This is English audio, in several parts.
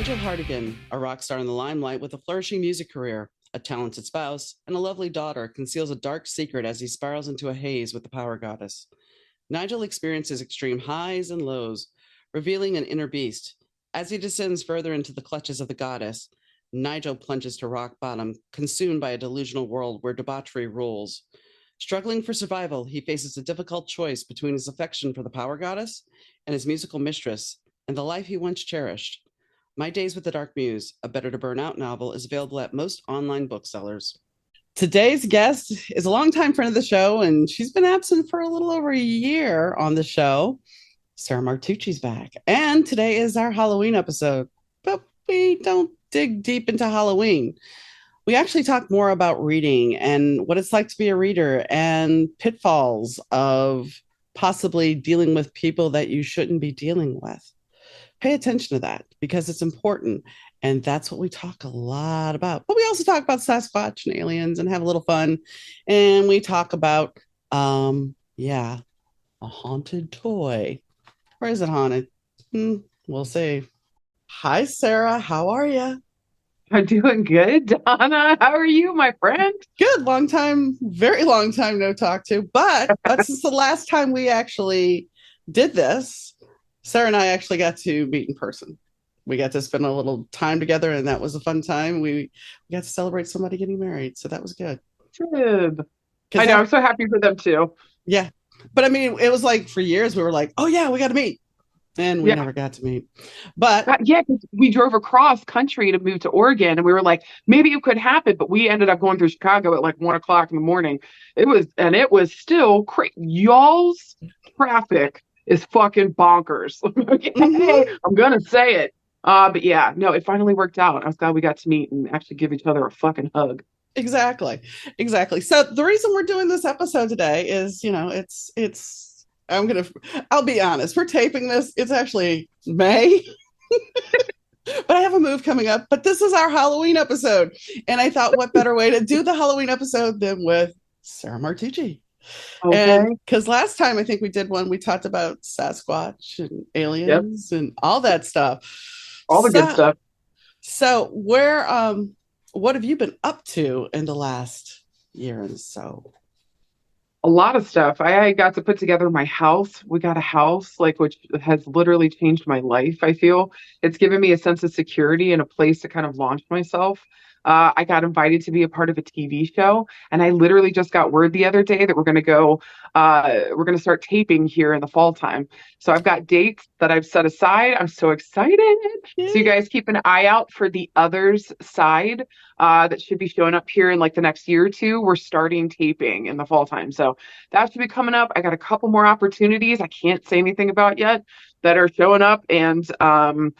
Nigel Hartigan, a rock star in the limelight with a flourishing music career, a talented spouse, and a lovely daughter, conceals a dark secret as he spirals into a haze with the power goddess. Nigel experiences extreme highs and lows, revealing an inner beast. As he descends further into the clutches of the goddess, Nigel plunges to rock bottom, consumed by a delusional world where debauchery rules. Struggling for survival, he faces a difficult choice between his affection for the power goddess and his musical mistress, and the life he once cherished. My Days with the Dark Muse, a Better to Burn Out novel, is available at most online booksellers. Today's guest is a longtime friend of the show, and she's been absent for a little over a year on the show. Sarah Martucci's back. And today is our Halloween episode, but we don't dig deep into Halloween. We actually talk more about reading and what it's like to be a reader and pitfalls of possibly dealing with people that you shouldn't be dealing with. Pay attention to that because it's important. And that's what we talk a lot about. But we also talk about Sasquatch and aliens and have a little fun. And we talk about, a haunted toy. Or is it haunted? We'll see. Hi, Sarah. How are you? I'm doing good, Donna. How are you, my friend? Good. Long time, very long time no talk to. But since the last time we actually did this, Sarah and I actually got to meet in person. We got to spend a little time together, and that was a fun time. We got to celebrate somebody getting married, so that was good. Good. Because I know. that, I'm so happy for them too. yeah. But I mean, it was like for years we were like, oh yeah, we got to meet, and we Yeah. never got to meit. But Yeah, 'cause we drove across country to move to Oregon, and we were like, maybe it could happen, but we ended up going through Chicago at like 1 o'clock in the morning. It was still crazy. Y'all's traffic is fucking bonkers. Okay, mhm, I'm gonna say it. But yeah, no, it finally worked out. I was glad we got to meet and actually give each other a fucking hug. exactly, exactly. So the reason we're doing this episode today is, it's. I'll be honest. We're taping this. It's actually May, but I have a move coming up. But this is our Halloween episode. And I thought, what better way to do the Halloween episode than with Sarah Martucci? And Okay. because last time I think we did one, we talked about Sasquatch and Yep. aliens and all that stuff. All the good So, stuff. so what have you been up to in the last year and so? A lot of stuff. I got to put together my house. We got a house, like, which has literally changed my life. I feel it's given me a sense of security and a place to kind of launch myself. I got invited to be a part of a TV show, and I literally just got word the other day that we're going to start taping here in the fall time. So I've got dates that I've set aside. I'm so excited. So you Yay. guys keep an eye out for the others side that should be showing up here in like the next year or two. We're starting taping in the fall time. So that should be coming up. I got a couple more opportunities I can't say anything about yet that are showing up. And I'm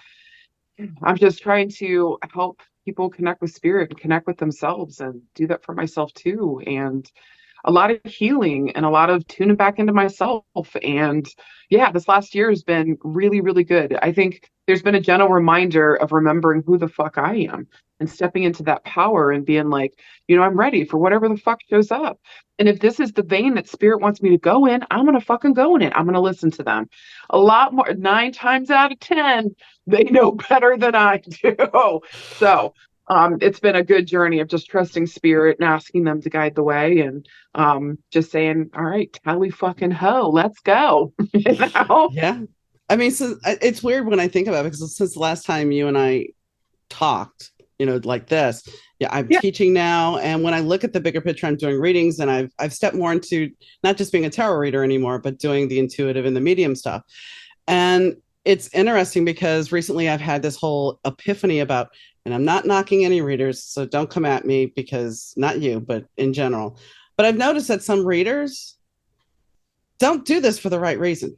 just trying to help people connect with spirit and connect with themselves and do that for myself too. And a lot of healing and a lot of tuning back into myself. And yeah, this last year has been really, really good. I think there's been a gentle reminder of remembering who the fuck I am and stepping into that power and being like, I'm ready for whatever the fuck shows up. And if this is the vein that spirit wants me to go in, I'm going to fucking go in it. I'm going to listen to them. A lot more, 9 times out of 10, they know better than I do. So, it's been a good journey of just trusting spirit and asking them to guide the way and just saying, all right, tally fucking ho, let's go. you know? Yeah. I mean, so it's weird when I think about it because since the last time you and I talked, like this, yeah, I'm Yeah. teaching now. And when I look at the bigger picture, I'm doing readings and I've stepped more into not just being a tarot reader anymore, but doing the intuitive and the medium stuff. And it's interesting because recently I've had this whole epiphany about, and I'm not knocking any readers, so don't come at me because not you, but in general. But I've noticed that some readers don't do this for the right reason.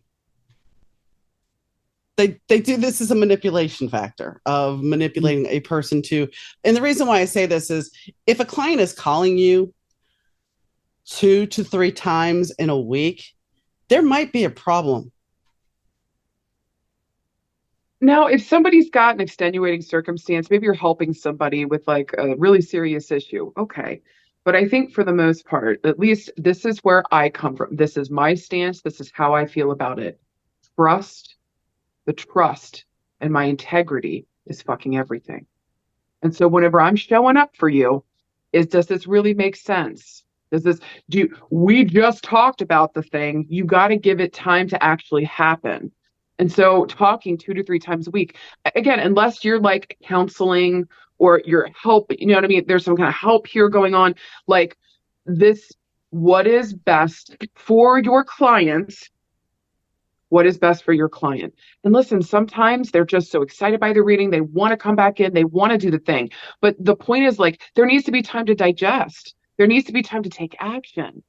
They do this as a manipulation factor of manipulating a person to, and the reason why I say this is if a client is calling you 2 to 3 times in a week, there might be a problem. Now, if somebody's got an extenuating circumstance, maybe you're helping somebody with like a really serious issue. Okay. But I think for the most part, at least this is where I come from. This is my stance. This is how I feel about it. Trust the trust and my integrity. is fucking everything. And so whenever I'm showing up for you, does this really make sense? Does this we just talked about the thing. You got to give it time to actually happen. And so talking 2 to 3 times a week, again, unless you're like counseling or you're help, you know what I mean? There's some kind of help here going on. Like this, what is best for your client, what is best for your client. And listen, sometimes they're just so excited by the reading, they want to come back in, they want to do the thing. But the point is, like, there needs to be time to digest, there needs to be time to take action.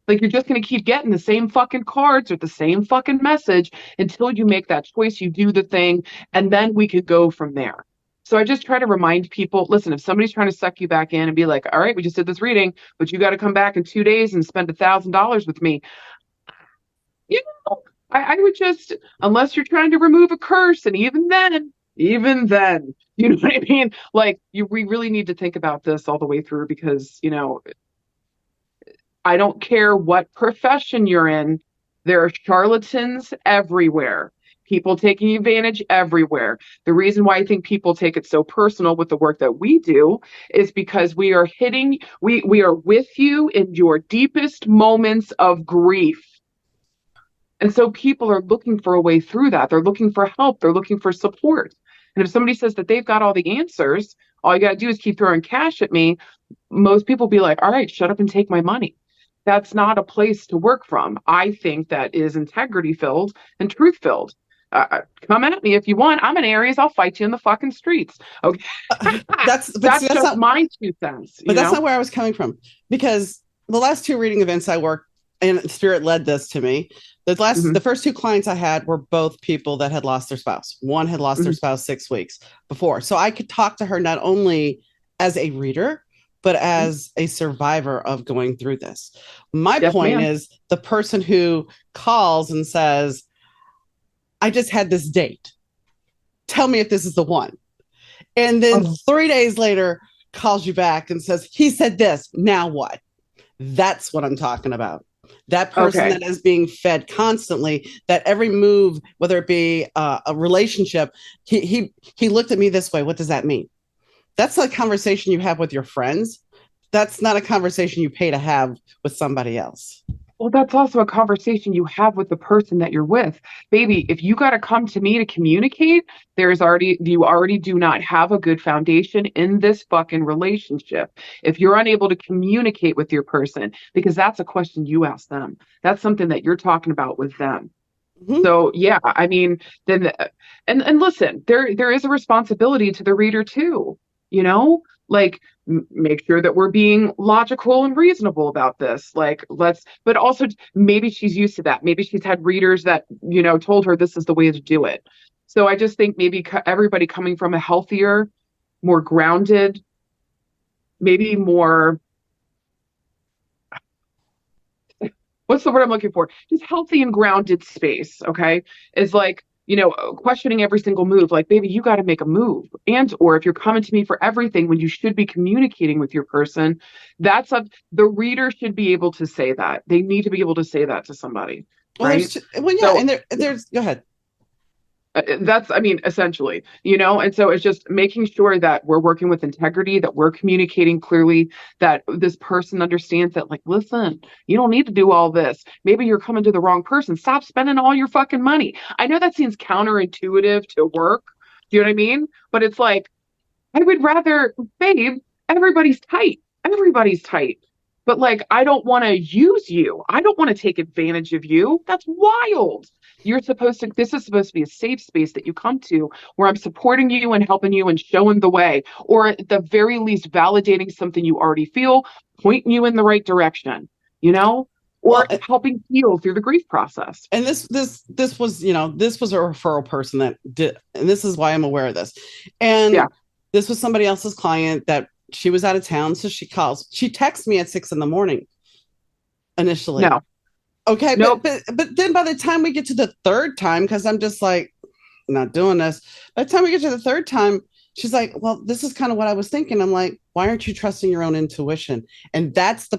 Like, you're just going to keep getting the same fucking cards or the same fucking message until you make that choice, you do the thing, and then we could go from there. So I just try to remind people, listen, if somebody's trying to suck you back in and be like, all right, we just did this reading, but you got to come back in 2 days and spend $1,000 with me, you know, I would just, unless you're trying to remove a curse, and even then, you know what I mean? Like, we really need to think about this all the way through because, I don't care what profession you're in, there are charlatans everywhere. People taking advantage everywhere. The reason why I think people take it so personal with the work that we do is because we are with you in your deepest moments of grief. And so people are looking for a way through that. They're looking for help. They're looking for support. And if somebody says that they've got all the answers, all you got to do is keep throwing cash at me. Most people be like, all right, shut up and take my money. That's not a place to work from. I think that is integrity filled and truth filled. Come at me if you want. I'm in Aries. I'll fight you in the fucking streets. Okay. That's that's just not, my 2 cents, but that's not where I was coming from, because the last two reading events I worked, and Spirit led this to me. Mm-hmm. The first two clients I had were both people that had lost their spouse. One had lost their Mm-hmm. spouse 6 weeks before. So I could talk to her not only as a reader, but as a survivor of going through this. My Yes, point ma'am. is the person who calls and says, I just had this date. Tell me if this is the one. And then Oh, 3 days later calls you back and says, he said this. Now what? That's what I'm talking about. That person okay. that is being fed constantly, that every move, whether it be a relationship, he looked at me this way. What does that mean? That's a conversation you have with your friends. That's not a conversation you pay to have with somebody else. Well, that's also a conversation you have with the person that you're with. Baby, if you got to come to me to communicate, you already do not have a good foundation in this fucking relationship. If you're unable to communicate with your person, because that's a question you ask them. That's something that you're talking about with them. Mm-hmm. So yeah, I mean, then and listen, there is a responsibility to the reader too, you know? Like make sure that we're being logical and reasonable about this. Like but also maybe she's used to that. Maybe she's had readers that, told her this is the way to do it. So I just think maybe everybody coming from a healthier, more grounded, maybe more, what's the word I'm looking for? Just healthy and grounded space, okay? Is like, questioning every single move. Like, baby, you got to make a move. And, or if you're coming to me for everything when you should be communicating with your person, the reader should be able to say that. They need to be able to say that to somebody, right? Yeah, So and there's go ahead. that's, I mean, essentially, and so it's just making sure that we're working with integrity, that we're communicating clearly, that this person understands that, like, listen, you don't need to do all this. Maybe you're coming to the wrong person. Stop spending all your fucking money. I know that seems counterintuitive to work. Do you know what I mean? But it's like, I would rather, babe, everybody's tight. Everybody's tight. But like, I don't want to use you. I don't want to take advantage of you. That's wild. This is supposed to be a safe space that you come to where I'm supporting you and helping you and showing the way, or at the very least, validating something you already feel, pointing you in the right direction, Well, or helping heal through the grief process. and this was, this was a referral person that did, and this is why I'm aware of this. And Yeah. this was somebody else's client that she was out of town, so she texts me at 6 a.m. initially. No. Okay, Nope. but then by the time we get to the third time, because I'm just like, not doing this. By the time we get to the third time, she's like, well, this is kind of what I was thinking. I'm like, why aren't you trusting your own intuition? And that's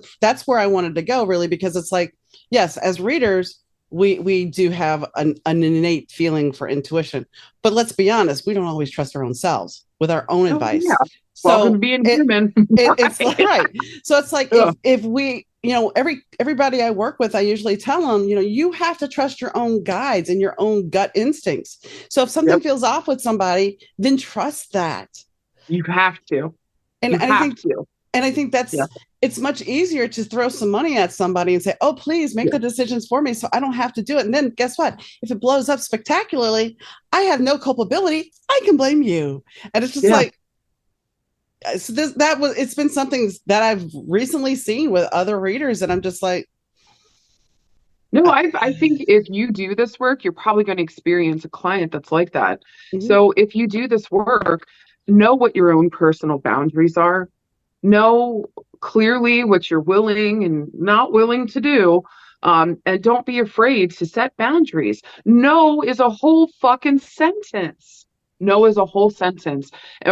where I wanted to go, really, because it's like, yes, as readers, we do have an innate feeling for intuition, but let's be honest, we don't always trust our own selves with our own Oh yeah. advice. Welcome to So being human. it's like, Right. right. So it's like Ugh. if we, everybody I work with, I usually tell them, you have to trust your own guides and your own gut instincts. So if something Yep. feels off with somebody, then trust that. You have to. And You and I have think to. and I think Yeah. that's it's much easier to throw some money at somebody and say, "Oh, please make Yeah. the decisions for me so I don't have to do it." And then guess what? If it blows up spectacularly, I have no culpability. I can blame you. And it's just Yeah. like, so it's been something that I've recently seen with other readers, and I'm just like, No, I think if you do this work, you're probably going to experience a client that's like that. mhm, So if you do this work, know what your own personal boundaries are. Know clearly what you're willing and not willing to do. And don't be afraid to set boundaries. No is a whole fucking sentence. No is a whole sentence.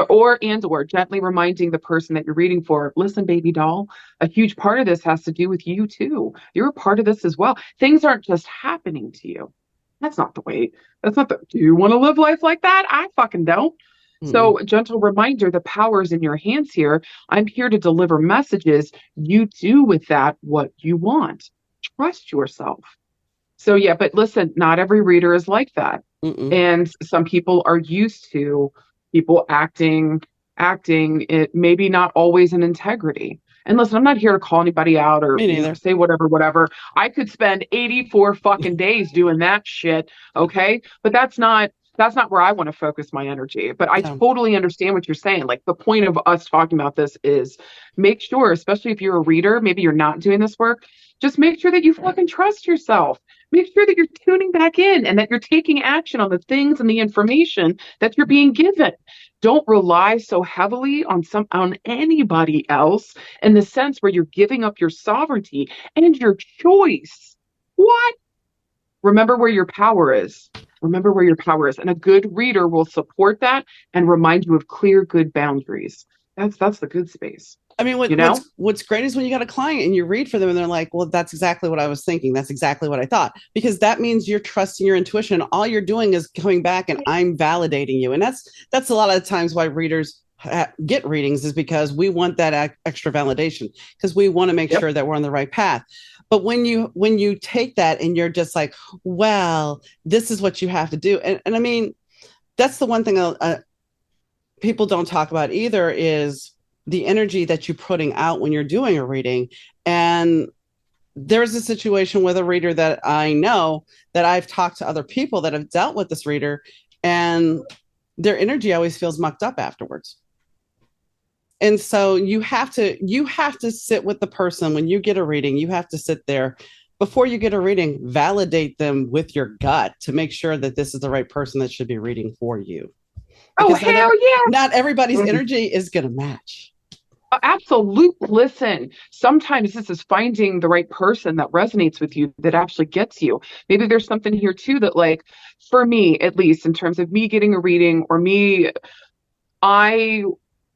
Or gently reminding the person that you're reading for, listen, baby doll, a huge part of this has to do with you too. You're a part of this as well. Things aren't just happening to you. That's not the way. That's not the. Do you want to live life like that? I fucking don't. mm-mm. So, gentle reminder, the power's in your hands here. I'm here to deliver messages. You do with that what you want. Trust yourself. So, yeah, but listen, not every reader is like that. Mm-mm. And some people are used to people acting it maybe not always in integrity. And listen, I'm not here to call anybody out or, Me neither. say whatever. I could spend 84 fucking days doing that shit, okay? But that's not where I want to focus my energy. But I No. totally understand what you're saying. Like the point of us talking about this is make sure, especially if you're a reader, maybe you're not doing this work, just make sure that you fucking trust yourself. Make sure that you're tuning back in and that you're taking action on the things and the information that you're being given. Don't rely so heavily on anybody else in the sense where you're giving up your sovereignty and your choice. What? Remember where your power is. Remember where your power is. And a good reader will support that and remind you of clear, good boundaries. That's the good space, I mean, you know? what's great is when you got a client and you read for them and they're like, "Well, that's exactly what I was thinking. That's exactly what I thought." Because that means you're trusting your intuition. All you're doing is coming back and I'm validating you. And that's a lot of times why readers get readings, is because we want that extra validation, because we want to make Yep. sure that we're on the right path. But when you take that and you're just like, "Well, this is what you have to do," and I mean, that's the one thing people don't talk about either, is the energy that you're putting out when you're doing a reading. And there's a situation with a reader that I know, that I've talked to other people that have dealt with this reader, and their energy always feels mucked up afterwards. And so you have to sit with the person when you get a reading. You have to sit there before you get a reading, validate them with your gut to make sure that this is the right person that should be reading for you, Oh, because hell yeah. not everybody's Mm. energy is going to match. Absolute. Listen, sometimes this is finding the right person that resonates with you that actually gets you. Maybe there's something here too that, like, for me, at least in terms of me getting a reading or me, I,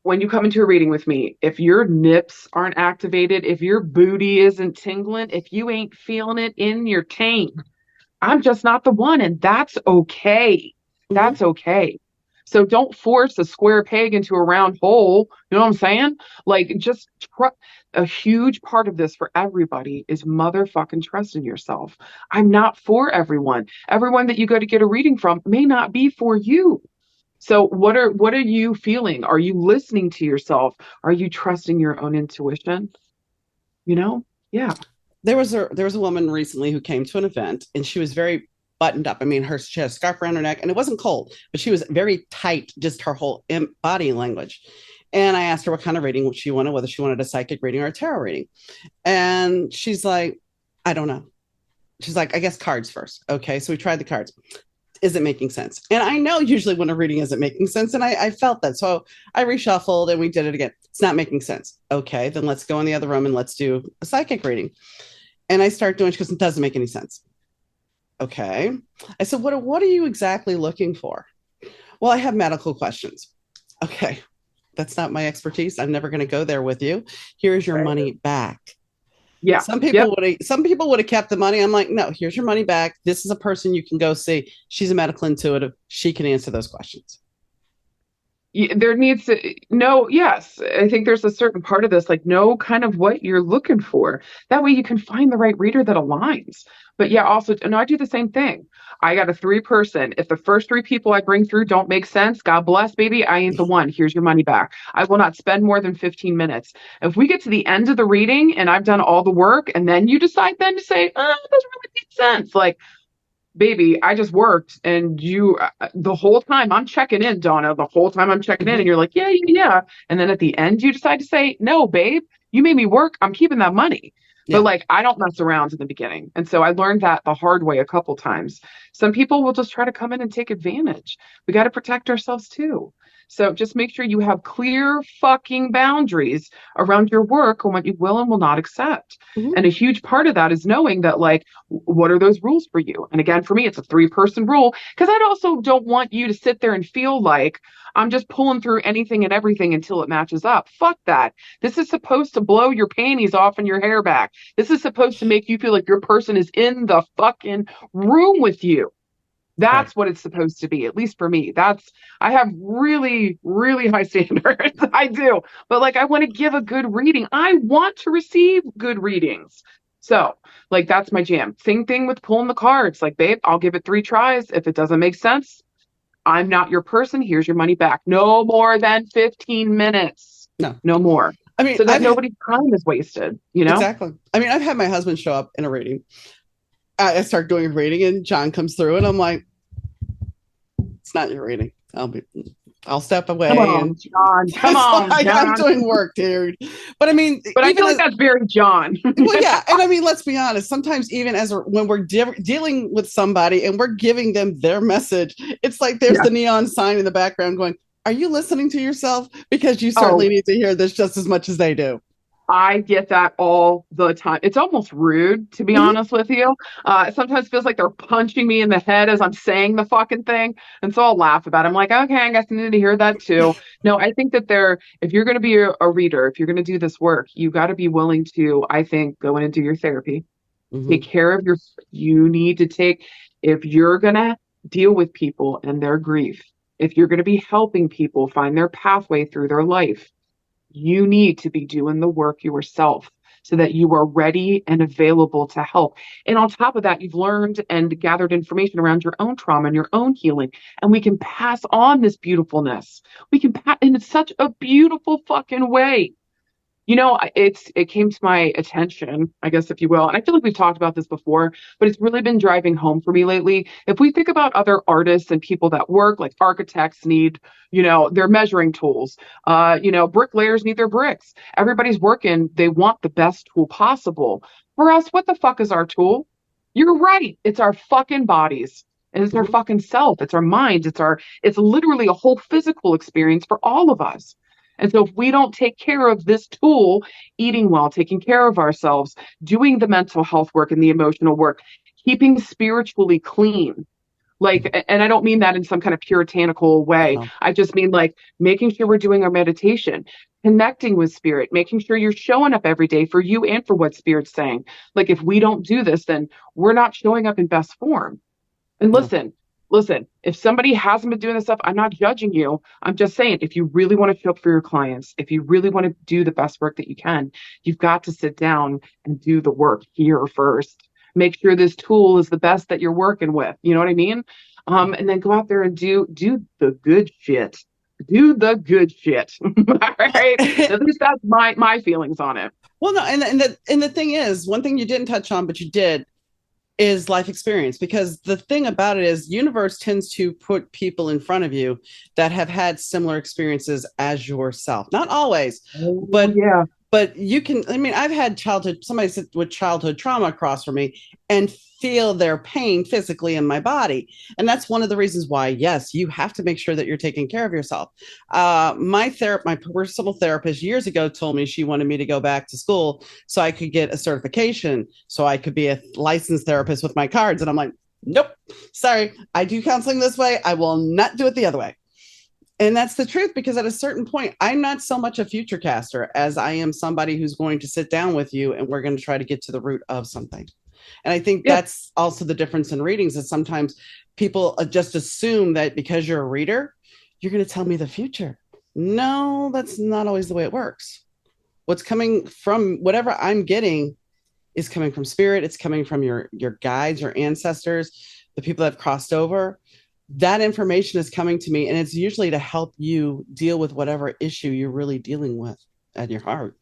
when you come into a reading with me, if your nips aren't activated, if your booty isn't tingling, if you ain't feeling it in your tank, I'm just not the one, and that's okay. Mm-hmm. That's okay. So don't force a square peg into a round hole. You know what I'm saying? Like, just a huge part of this for everybody is motherfucking trusting yourself. I'm not for everyone. Everyone that you go to get a reading from may not be for you. So what are you feeling? Are you listening to yourself? Are you trusting your own intuition? You know? Yeah. There was a woman recently who came to an event, and she was very buttoned up. I mean, she had a scarf around her neck, and it wasn't cold, but she was very tight, just her whole body language. And I asked her what kind of reading she wanted, whether she wanted a psychic reading or a tarot reading. And she's like, "I don't know." She's like, "I guess cards first." Okay, so we tried the cards. Is it making sense? And I know usually when a reading isn't making sense, and I felt that. So I reshuffled and we did it again. It's not making sense. Okay, then let's go in the other room and let's do a psychic reading. And I start doing, she goes, "It doesn't make any sense." Okay. I said, what are you exactly looking for? "Well, I have medical questions." Okay. That's not my expertise. I'm never going to go there with you. Here's your Right. money back. Yeah. Yep. Some people would have kept the money. I'm like, no, here's your money back. This is a person you can go see. She's a medical intuitive. She can answer those questions. There needs to know, yes, I think there's a certain part of this, like know kind of what you're looking for. That way you can find the right reader that aligns. But yeah, also, and I do the same thing. I got a three person. If the first three people I bring through don't make sense, God bless, baby, I ain't the one. Here's your money back. I will not spend more than 15 minutes. If we get to the end of the reading and I've done all the work and then you decide then to say, it doesn't really make sense. Like, baby, I just worked and you the whole time I'm checking in, Donna, the whole time I'm checking in Mm-hmm. and you're like, yeah, yeah, yeah. And then at the end you decide to say, no, babe, you made me work. I'm keeping that money. But Yeah. like I don't mess around in the beginning. And so I learned that the hard way a couple times. Some people will just try to come in and take advantage. We got to protect ourselves too. So just make sure you have clear fucking boundaries around your work and what you will and will not accept. Mm-hmm. And a huge part of that is knowing that, like, what are those rules for you? And again, for me, it's a three-person rule because I also don't want you to sit there and feel like I'm just pulling through anything and everything until it matches up. Fuck that. This is supposed to blow your panties off and your hair back. This is supposed to make you feel like your person is in the fucking room with you. Right. That's what it's supposed to be, at least for me. I have really, really high standards. I do. But like, I want to give a good reading. I want to receive good readings. So, like, that's my jam. Same thing with pulling the cards. Like, babe, I'll give it three tries. If it doesn't make sense, I'm not your person. Here's your money back. No more than 15 minutes. No. No more. I mean, So that nobody's time is wasted, you know? exactly. I mean, I've had my husband show up in a reading. I start doing a reading and John comes through and I'm like, it's not your reading. I'll step away. Come on, And John. Come it's on, like, I'm John. doing work, dude. But I mean, But I even feel like as, that's very John. well, yeah. And I mean, let's be honest. Sometimes even when we're dealing with somebody and we're giving them their message, it's like there's Yeah. the neon sign in the background going, are you listening to yourself? Because you certainly Oh, need to hear this just as much as they do. I get that all the time. It's almost rude, to be Mm-hmm. honest with you. It sometimes feels like they're punching me in the head as I'm saying the fucking thing. And so I'll laugh about it. I'm like, okay, I guess I need to hear that too. No, I think that if you're going to be a reader, if you're going to do this work, you got to be willing to, I think, go in and do your therapy. Take Mm-hmm. care of you need to if you're going to deal with people and their grief, if you're going to be helping people find their pathway through their life, you need to be doing the work yourself so that you are ready and available to help. And on top of that, you've learned and gathered information around your own trauma and your own healing. And we can pass on this beautifulness. We can pass in such a beautiful fucking way. You know, it came to my attention, I guess, if you will. And I feel like we've talked about this before, but it's really been driving home for me lately. If we think about other artists and people that work, like architects need, their measuring tools. Bricklayers need their bricks. Everybody's working. They want the best tool possible. For us, what the fuck is our tool? You're right. It's our fucking bodies. And it's our Mm-hmm. fucking self. It's our minds. It's literally a whole physical experience for all of us. And so if we don't take care of this tool, eating well, taking care of ourselves, doing the mental health work and the emotional work, keeping spiritually clean, like, and I don't mean that in some kind of puritanical way. No. I just mean like making sure we're doing our meditation, connecting with spirit, making sure you're showing up every day for you and for what spirit's saying. Like if we don't do this, then we're not showing up in best form. And No. listen, if somebody hasn't been doing this stuff, I'm not judging you. I'm just saying, if you really want to show up for your clients, if you really want to do the best work that you can, you've got to sit down and do the work here first. Make sure this tool is the best that you're working with. You know what I mean? And then go out there and do the good shit. Do the good shit. All right. At least that's my feelings on it. Well, no, and the thing is, one thing you didn't touch on, but you did, is life experience, because the thing about it is universe tends to put people in front of you that have had similar experiences as yourself. Not always, Oh, but yeah. you can, I mean, I've had somebody sit with childhood trauma across from me and feel their pain physically in my body. And that's one of the reasons why, yes, you have to make sure that you're taking care of yourself. My personal therapist years ago told me she wanted me to go back to school so I could get a certification, so I could be a licensed therapist with my cards. And I'm like, nope, sorry, I do counseling this way. I will not do it the other way. And that's the truth, because at a certain point, I'm not so much a future caster as I am somebody who's going to sit down with you and we're going to try to get to the root of something. And I think Yeah. that's also the difference in readings, is sometimes people just assume that because you're a reader, you're going to tell me the future. No, that's not always the way it works. What's coming from whatever I'm getting is coming from spirit. It's coming from your guides, your ancestors, the people that have crossed over. That information is coming to me, and it's usually to help you deal with whatever issue you're really dealing with at your heart.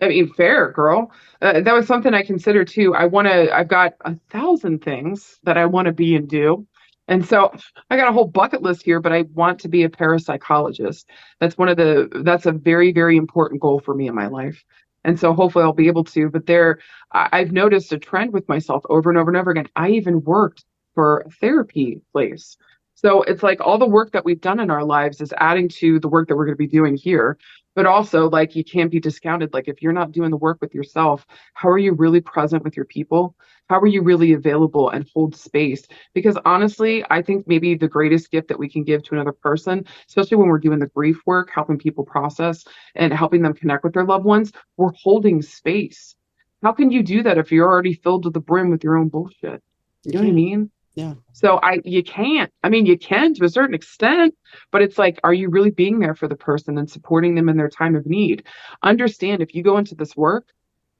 I mean, fair, girl. That was something I considered too. I've got 1,000 things that I want to be and do. And so I got a whole bucket list here, but I want to be a parapsychologist. That's a very, very important goal for me in my life. And so hopefully I'll be able to. But I've noticed a trend with myself over and over and over again. I even worked for a therapy place. So it's like all the work that we've done in our lives is adding to the work that we're going to be doing here, but also like you can't be discounted. Like if you're not doing the work with yourself, how are you really present with your people? How are you really available and hold space? Because honestly, I think maybe the greatest gift that we can give to another person, especially when we're doing the grief work, helping people process and helping them connect with their loved ones, we're holding space. How can you do that if you're already filled to the brim with your own bullshit? You You know what I can't. mean? Yeah. So you can't. I mean, you can to a certain extent, but it's like, are you really being there for the person and supporting them in their time of need? Understand if you go into this work,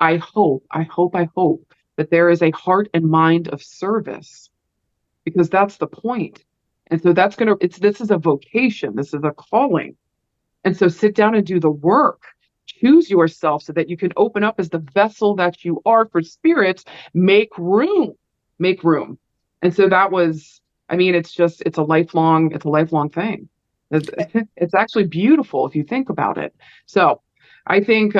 I hope that there is a heart and mind of service because that's the point. And so this is a vocation, this is a calling. And so sit down and do the work. Choose yourself so that you can open up as the vessel that you are for spirits. Make room. And so that was, I mean, it's a lifelong thing. It's, it's actually beautiful if you think about it. So I think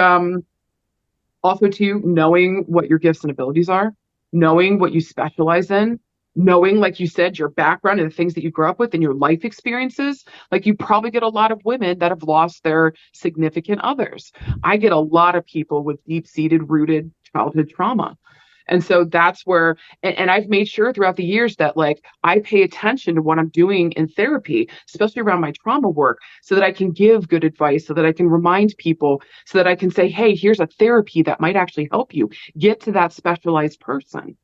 also too, knowing what your gifts and abilities are, knowing what you specialize in, knowing, like you said, your background and the things that you grew up with and your life experiences. Like you probably get a lot of women that have lost their significant others. I get a lot of people with deep-seated, rooted childhood trauma. And so that's where, and I've made sure throughout the years that like I pay attention to what I'm doing in therapy, especially around my trauma work, so that I can give good advice, so that I can remind people, so that I can say, hey, here's a therapy that might actually help you get to that specialized person.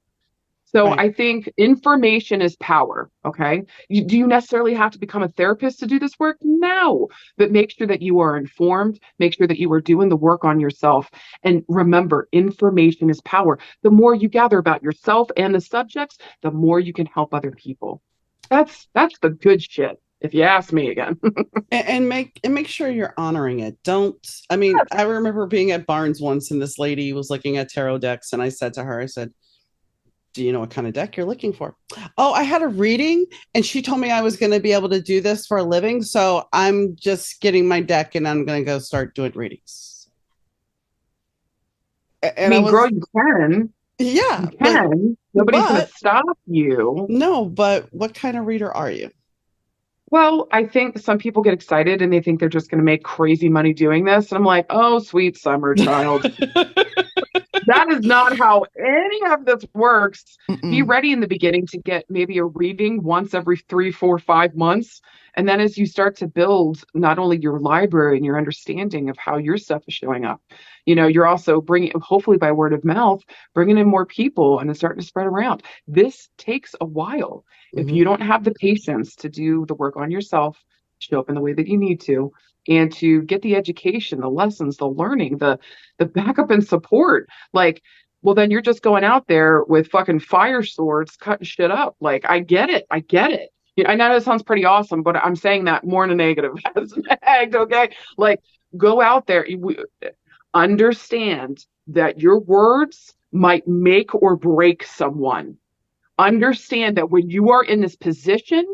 So Right. I think information is power. Okay. Do you necessarily have to become a therapist to do this work? No. But make sure that you are informed, make sure that you are doing the work on yourself. And remember, information is power. The more you gather about yourself and the subjects, the more you can help other people. That's the good shit, if you ask me again. And make sure you're honoring it. Don't. I mean, I remember being at Barnes once, and this lady was looking at tarot decks, and I said to her, I said, do you know what kind of deck you're looking for? Oh, I had a reading and she told me I was going to be able to do this for a living. So I'm just getting my deck and I'm going to go start doing readings. I And I mean, girl, was, you can. You yeah, can. Nobody's going to but stop you. no, but what kind of reader are you? Well, I think some people get excited and they think they're just going to make crazy money doing this. And I'm like, oh, sweet summer child. That is not how any of this works. Be Mm-mm. ready in the beginning to get maybe a reading once every 3, 4, 5 months. And then as you start to build not only your library and your understanding of how your stuff is showing up, you're also bringing, hopefully by word of mouth, bringing in more people and it's starting to spread around. This takes a while. If you Mhm. don't have the patience to do the work on yourself, show up in the way that you need to, and to get the education, the lessons, the learning, the backup and support, like, well, then you're just going out there with fucking fire swords cutting shit up. Like, I get it. I get it. I know that sounds pretty awesome, but I'm saying that more in a negative aspect, okay? Like, go out there, understand that your words might make or break someone. Understand that when you are in this position,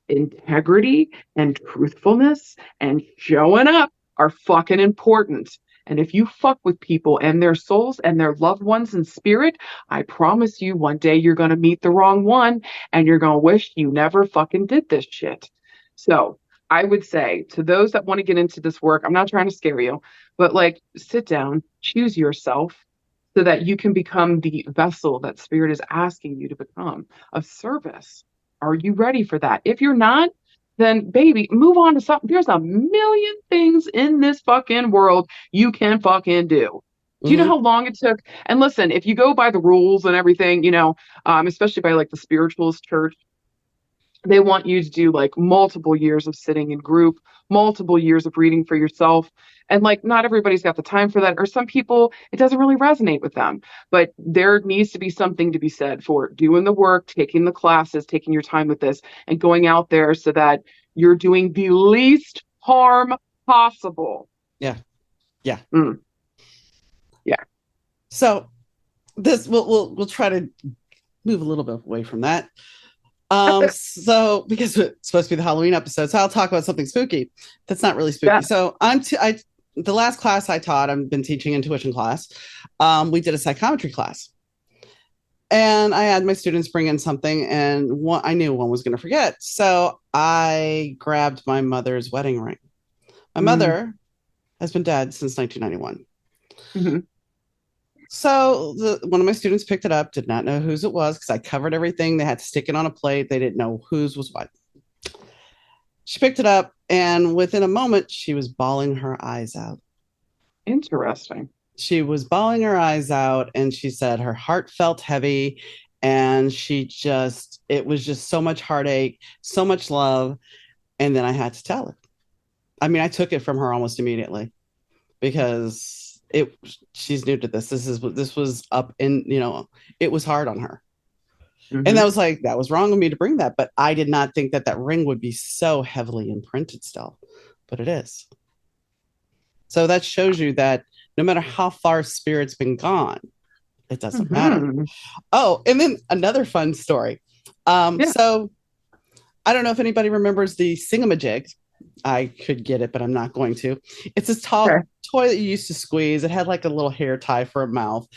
integrity and truthfulness and showing up are fucking important. And if you fuck with people and their souls and their loved ones in spirit, I promise you one day you're going to meet the wrong one and you're going to wish you never fucking did this shit. So I would say to those that want to get into this work, I'm not trying to scare you, but like sit down, choose yourself so that you can become the vessel that spirit is asking you to become of service. Are you ready for that? If you're not, then baby, move on to something. There's a million things in this fucking world you can fucking do. Do you know Hmm. how long it took? And listen, if you go by the rules and everything, especially by like the spiritualist church, they want you to do like multiple years of sitting in group, multiple years of reading for yourself. And like, not everybody's got the time for that. Or some people, it doesn't really resonate with them. But there needs to be something to be said for doing the work, taking the classes, taking your time with this, and going out there so that you're doing the least harm possible. Yeah. Yeah. Mm, yeah. So this we'll try to move a little bit away from that. So because it's supposed to be the Halloween episode, so I'll talk about something spooky. That's not really spooky. Yeah. So the last class I taught, I've been teaching intuition class. We did a psychometry class, and I had my students bring in something, and I knew one was going to forget, so I grabbed my mother's wedding ring. My Mm, mother has been dead since 1991. mhm. So one of my students picked it up, did not know whose it was because I covered everything. They had to stick it on a plate. They didn't know whose was what. She picked it up, and within a moment, she was bawling her eyes out. Interesting. She was bawling her eyes out, and she said her heart felt heavy, and it was just so much heartache, so much love. And then I had to tell her. I mean, I took it from her almost immediately because she's new to this. This was up in, it was hard on her. And Hmm. that was wrong of me to bring that, but I did not think that ring would be so heavily imprinted still, but it is. So that shows you that no matter how far spirit's been gone, it doesn't matter. Hmm. Oh, and then another fun story. Yeah. So I don't know if anybody remembers the Singamajig. I could get it, but I'm not going to. It's this tall Okay. toy that you used to squeeze. It had like a little hair tie for a mouth.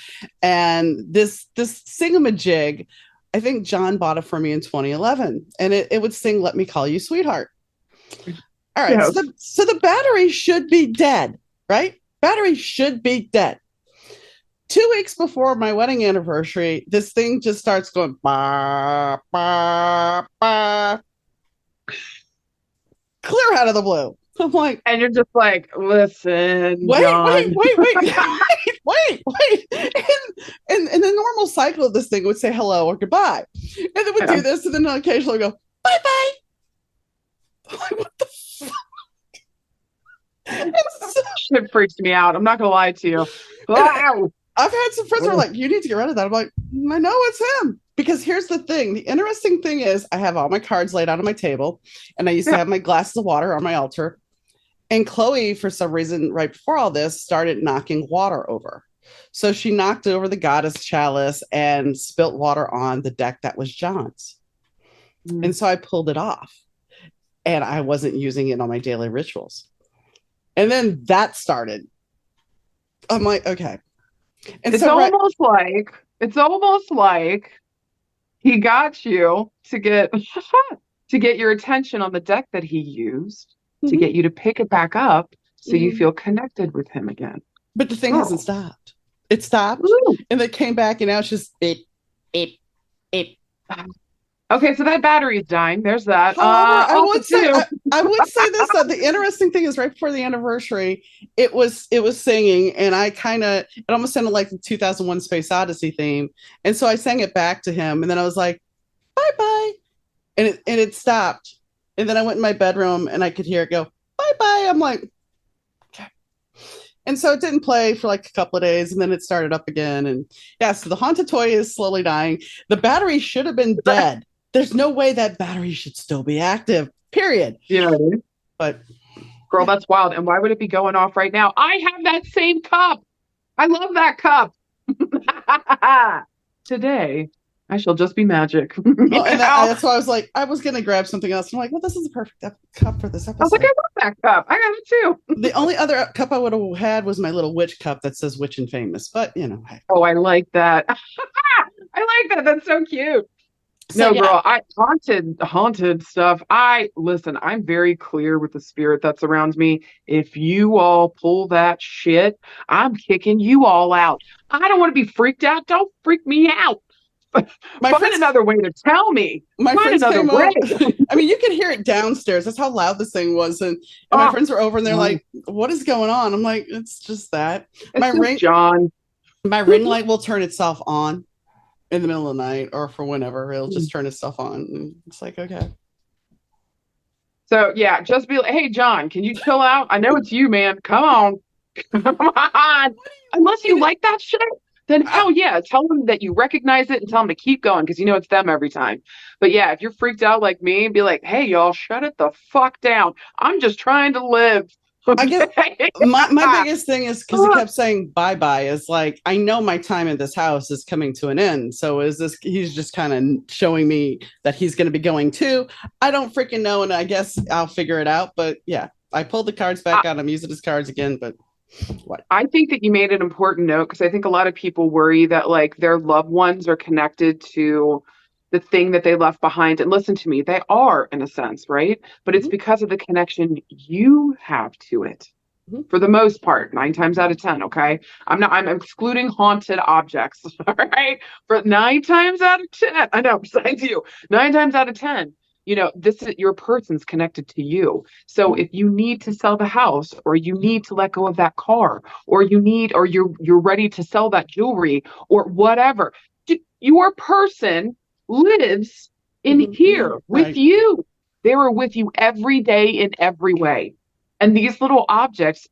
And this Singamajig, I think John bought it for me in 2011. And it would sing Let Me Call You Sweetheart. All right. Yes. So the battery should be dead, right? Battery should be dead. 2 weeks before my wedding anniversary, this thing just starts going bah, bah, bah, clear out of the blue. I'm like, And you're just like, listen, wait, John. wait, wait, wait, wait, wait. And the normal cycle of this thing would say hello or goodbye. And then would Yeah. do this, and then occasionally go, bye bye. Like, what the so, Shit freaks me out. I'm not gonna lie to you. Wow. I've had some friends who are like, you need to get rid of that. I'm like, I know it's him. Because here's the thing. The interesting thing is I have all my cards laid out on my table, and I used to Yeah. have my glasses of water on my altar. And Chloe, for some reason, right before all this, started knocking water over. So she knocked over the goddess chalice and spilt water on the deck that was John's. Mm. And so I pulled it off, and I wasn't using it on my daily rituals. And then that started. I'm like, okay. And It's so, right. almost like he got you to get to get your attention on the deck that he used to Mhm, get you to pick it back up so you mhm. feel connected with him again. But the thing hasn't Oh. stopped. It stopped, Woo. and then it came back, and now it's just beep, beep, beep. Okay, so that battery is dying. There's that. However, Also too. I would say this, that the interesting thing is right before the anniversary, it was singing, and it almost sounded like the 2001 Space Odyssey theme, and so I sang it back to him, and then I was like, bye bye, and it stopped, and then I went in my bedroom and I could hear it go bye bye. I'm like, okay. And so it didn't play for like a couple of days, and then it started up again, and yeah, so the haunted toy is slowly dying. The battery should have been dead. There's no way that battery should still be active, period. You know what I mean? But Girl, yeah. that's wild. And why would it be going off right now? I have that same cup. I love that cup. Today, I shall just be magic. Well, and I that's why I was like, I was gonna grab something else. I'm like, well, this is a perfect cup for this was like, I episode. love that cup. I got it too. The only other cup I would have had was my little witch cup that says "Witch and Famous," but hey. Oh, I like that. I like that. That's so cute. So No, yeah. girl, I haunted stuff. Listen, I'm very clear with the spirit that surrounds me. If you all pull that shit, I'm kicking you all out. I don't want to be freaked out. Don't freak me out. My Find friends another way to tell me. my Find friends another came way. over. I mean, you could hear it downstairs. That's how loud this thing was. And my Oh, friends were over and they're no. like, what is going on? I'm like, it's just that. My It's just ring John. my ring light will turn itself on in the middle of the night or for whenever. It'll just turn itself on. And it's like, okay. So yeah, just be like, hey John, can you chill out? I know it's you, man. Come on. Come on. Unless you like that shit, then I, hell yeah, tell them that you recognize it and tell them to keep going because you know it's them every time. But yeah, if you're freaked out like me, be like, hey y'all, shut it the fuck down. I'm just trying to live. I guess Okay. my biggest thing is because he kept saying bye bye. Is like I know my time in this house is coming to an end. So is this? He's just kind of showing me that he's going to be going too. I don't freaking know, and I guess I'll figure it out. But yeah, I pulled the cards back out. I'm using his cards again. But what? I think that you made an important note because I think a lot of people worry that like their loved ones are connected to the thing that they left behind. And listen to me, they are in a sense, right? But it's Mm-hmm, because of the connection you have to it mm-hmm, for the most part, 9 times out of 10. Okay. I'm excluding haunted objects. All right. For 9 times out of 10, I know, besides you, 9 times out of 10. This is your person's connected to you. So mm-hmm, if you need to sell the house or you need to let go of that car or you're ready to sell that jewelry or whatever, your person lives in mm-hmm, mm-hmm, here with right. you. They were with you every day in every way. And these little objects,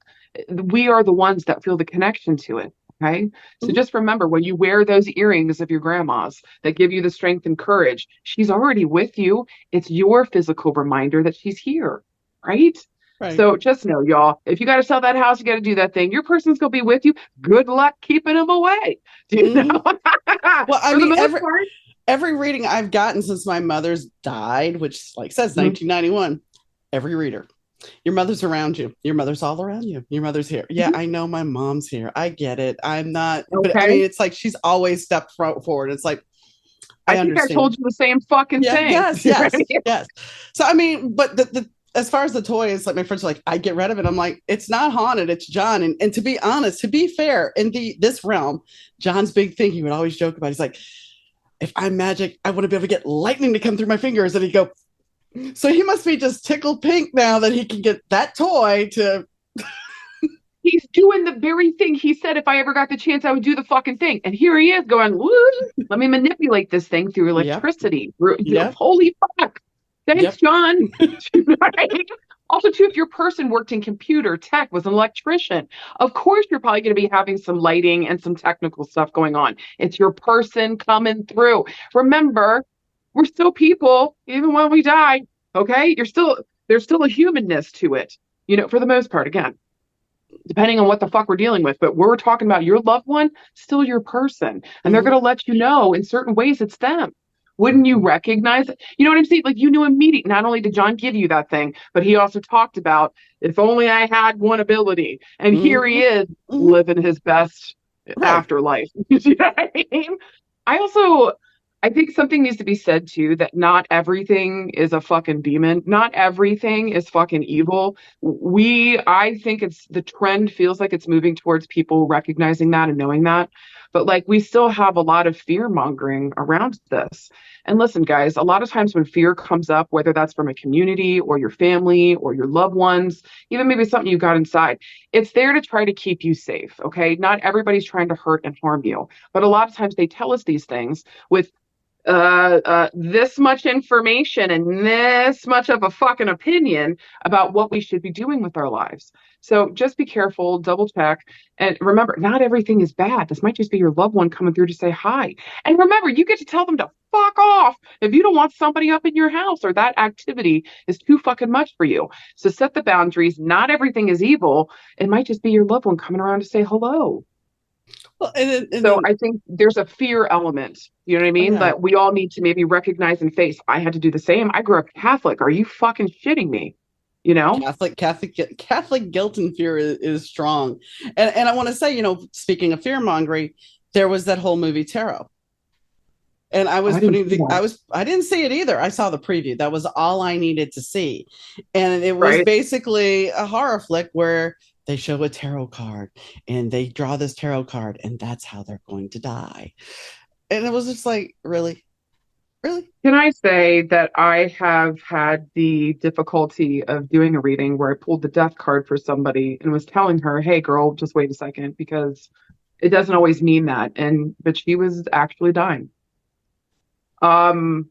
we are the ones that feel the connection to it. Okay. So Mm-hmm, just remember when you wear those earrings of your grandma's that give you the strength and courage, she's already with you. It's your physical reminder that she's here. Right. right. So just know, y'all, if you got to sell that house, you got to do that thing. Your person's going to be with you. Good luck keeping them away. Do you Mm-hmm. know? Well, I For the mean, most part. every reading I've gotten since my mother's died, which like says Mhm. 1991, every reader. Your mother's around you. Your mother's all around you. Your mother's here. Yeah, Mhm. I know my mom's here. I get it. I'm not, but I Okay. mean, it's like she's always stepped forward. It's like, I I think I understand. told you the same fucking Yeah, thing. yes, yes, yes. So, I mean, but as far as the toys, like my friends are like, I get rid of it. I'm like, it's not haunted. It's John. And to be honest, to be fair, in this realm, John's big thing he would always joke about. He's like, if I'm magic, I want to be able to get lightning to come through my fingers. And he'd go, so he must be just tickled pink now that he can get that toy to. He's doing the very thing he said if I ever got the chance, I would do the fucking thing. And here he is going, woo, let me manipulate this thing through Yep, electricity. yep, Holy fuck. Thanks, yep. John. Right? Also, too, if your person worked in computer tech, was an electrician, of course you're probably going to be having some lighting and some technical stuff going on. It's your person coming through. Remember, we're still people, even when we die. Okay, there's still a humanness to it. For the most part. Again, depending on what the fuck we're dealing with. But we're talking about your loved one, still your person. And they're Mm-hmm. going to let you know in certain ways it's them. Wouldn't you recognize it? You know what I'm saying? Like you knew immediately. Not only did John give you that thing, but he also talked about if only I had one ability. And here Mm-hmm. he is Mm-hmm. living his best Right. afterlife. You know what I mean? I also I think something needs to be said too that not everything is a fucking demon. Not everything is fucking evil. I think the trend feels like it's moving towards people recognizing that and knowing that. But like we still have a lot of fear mongering around this. And listen, guys, a lot of times when fear comes up, whether that's from a community or your family or your loved ones, even maybe something you got inside, it's there to try to keep you safe. Okay. Not everybody's trying to hurt and harm you. But a lot of times they tell us these things with this much information and this much of a fucking opinion about what we should be doing with our lives. So just be careful, double check, and remember, not everything is bad. This might just be your loved one coming through to say hi. And remember, you get to tell them to fuck off if you don't want somebody up in your house or that activity is too fucking much for you. So set the boundaries. Not everything is evil. It might just be your loved one coming around to say hello. Well, and So then, I think there's a fear element, you know what I oh mean? yeah, That we all need to maybe recognize and face. I had to do the same. I grew up Catholic. Are you fucking shitting me? You know? Catholic guilt and fear is strong. And I want to say, speaking of fear mongering, there was that whole movie Tarot. And I Oh, was I didn't putting see the that. I didn't see it either. I saw the preview. That was all I needed to see. And it was Right? basically a horror flick where they show a tarot card and they draw this tarot card and that's how they're going to die. And it was just like, really? Really? Can I say that I have had the difficulty of doing a reading where I pulled the death card for somebody and was telling her, "Hey, girl, just wait a second," because it doesn't always mean that. And but she was actually dying. Um,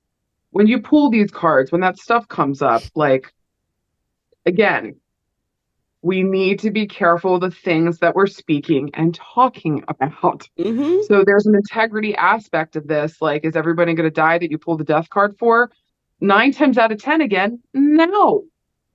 when you pull these cards, when that stuff comes up, like again, we need to be careful of the things that we're speaking and talking about. Mm-hmm. So there's an integrity aspect of this. Like, is everybody going to die that you pull the death card for? 9 times out of 10, again, no.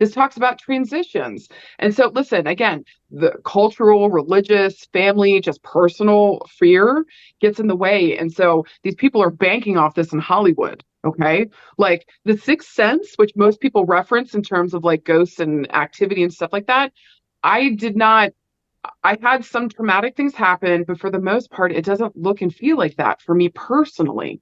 This talks about transitions. And so, listen, again, the cultural, religious, family, just personal fear gets in the way. And so these people are banking off this in Hollywood. Okay. Like the Sixth Sense, which most people reference in terms of like ghosts and activity and stuff like that. I did not, I had some traumatic things happen, but for the most part, it doesn't look and feel like that for me personally.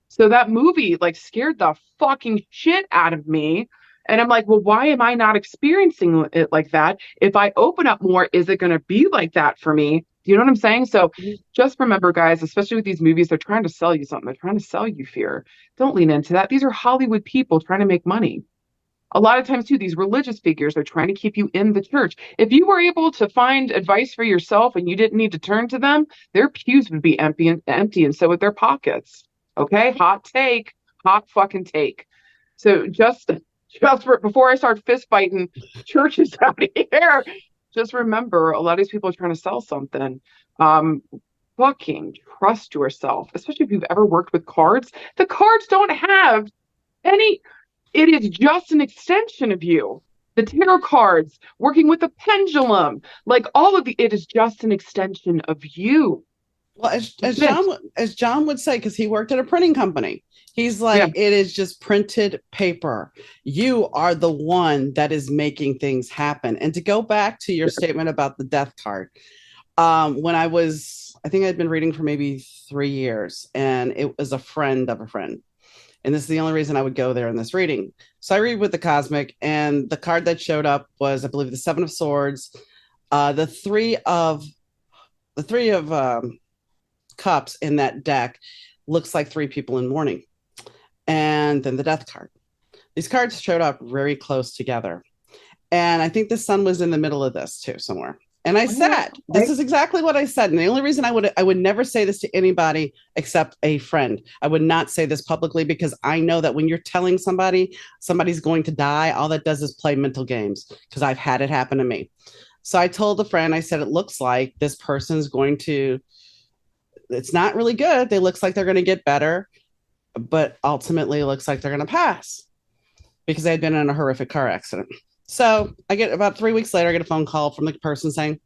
So that movie like scared the fucking shit out of me. And I'm like, well, why am I not experiencing it like that? If I open up more, is it going to be like that for me? Do you know what I'm saying? So just remember, guys, especially with these movies, they're trying to sell you something. They're trying to sell you fear. Don't lean into that. These are Hollywood people trying to make money. A lot of times, too, these religious figures are trying to keep you in the church. If you were able to find advice for yourself and you didn't need to turn to them, their pews would be empty, and so would their pockets. Okay, hot take, hot fucking take. So before I start fist fighting churches out here, just remember a lot of these people are trying to sell something. Um, Fucking trust yourself, especially if you've ever worked with cards. The cards don't have any, it is just an extension of you. The tarot cards, working with the pendulum, like all of it is just an extension of you. Well, That's it. As John would say, because he worked at a printing company, he's Yeah. like, it is just printed paper. You are the one that is making things happen. And to go back to your statement about the death card, when I think I'd been reading for maybe 3 years, and it was a friend of a friend. And this is the only reason I would go there in this reading. So I read with the Cosmic, and the card that showed up was, I believe, the Seven of Swords, the three of cups in that deck looks like three people in mourning, and then the Death card. These cards showed up very close together, and I think the sun was in the middle of this too, somewhere. And I said, this is exactly what I said. And the only reason I would never say this to anybody except a friend. I would not say this publicly because I know that when you're telling somebody somebody's going to die, all that does is play mental games because I've had it happen to me. So I told a friend, I said, it looks like this person's going to, it's not really good. They looks like they're going to get better, but ultimately it looks like they're going to pass because they had been in a horrific car accident. So I get about 3 weeks later, I get a phone call from the person saying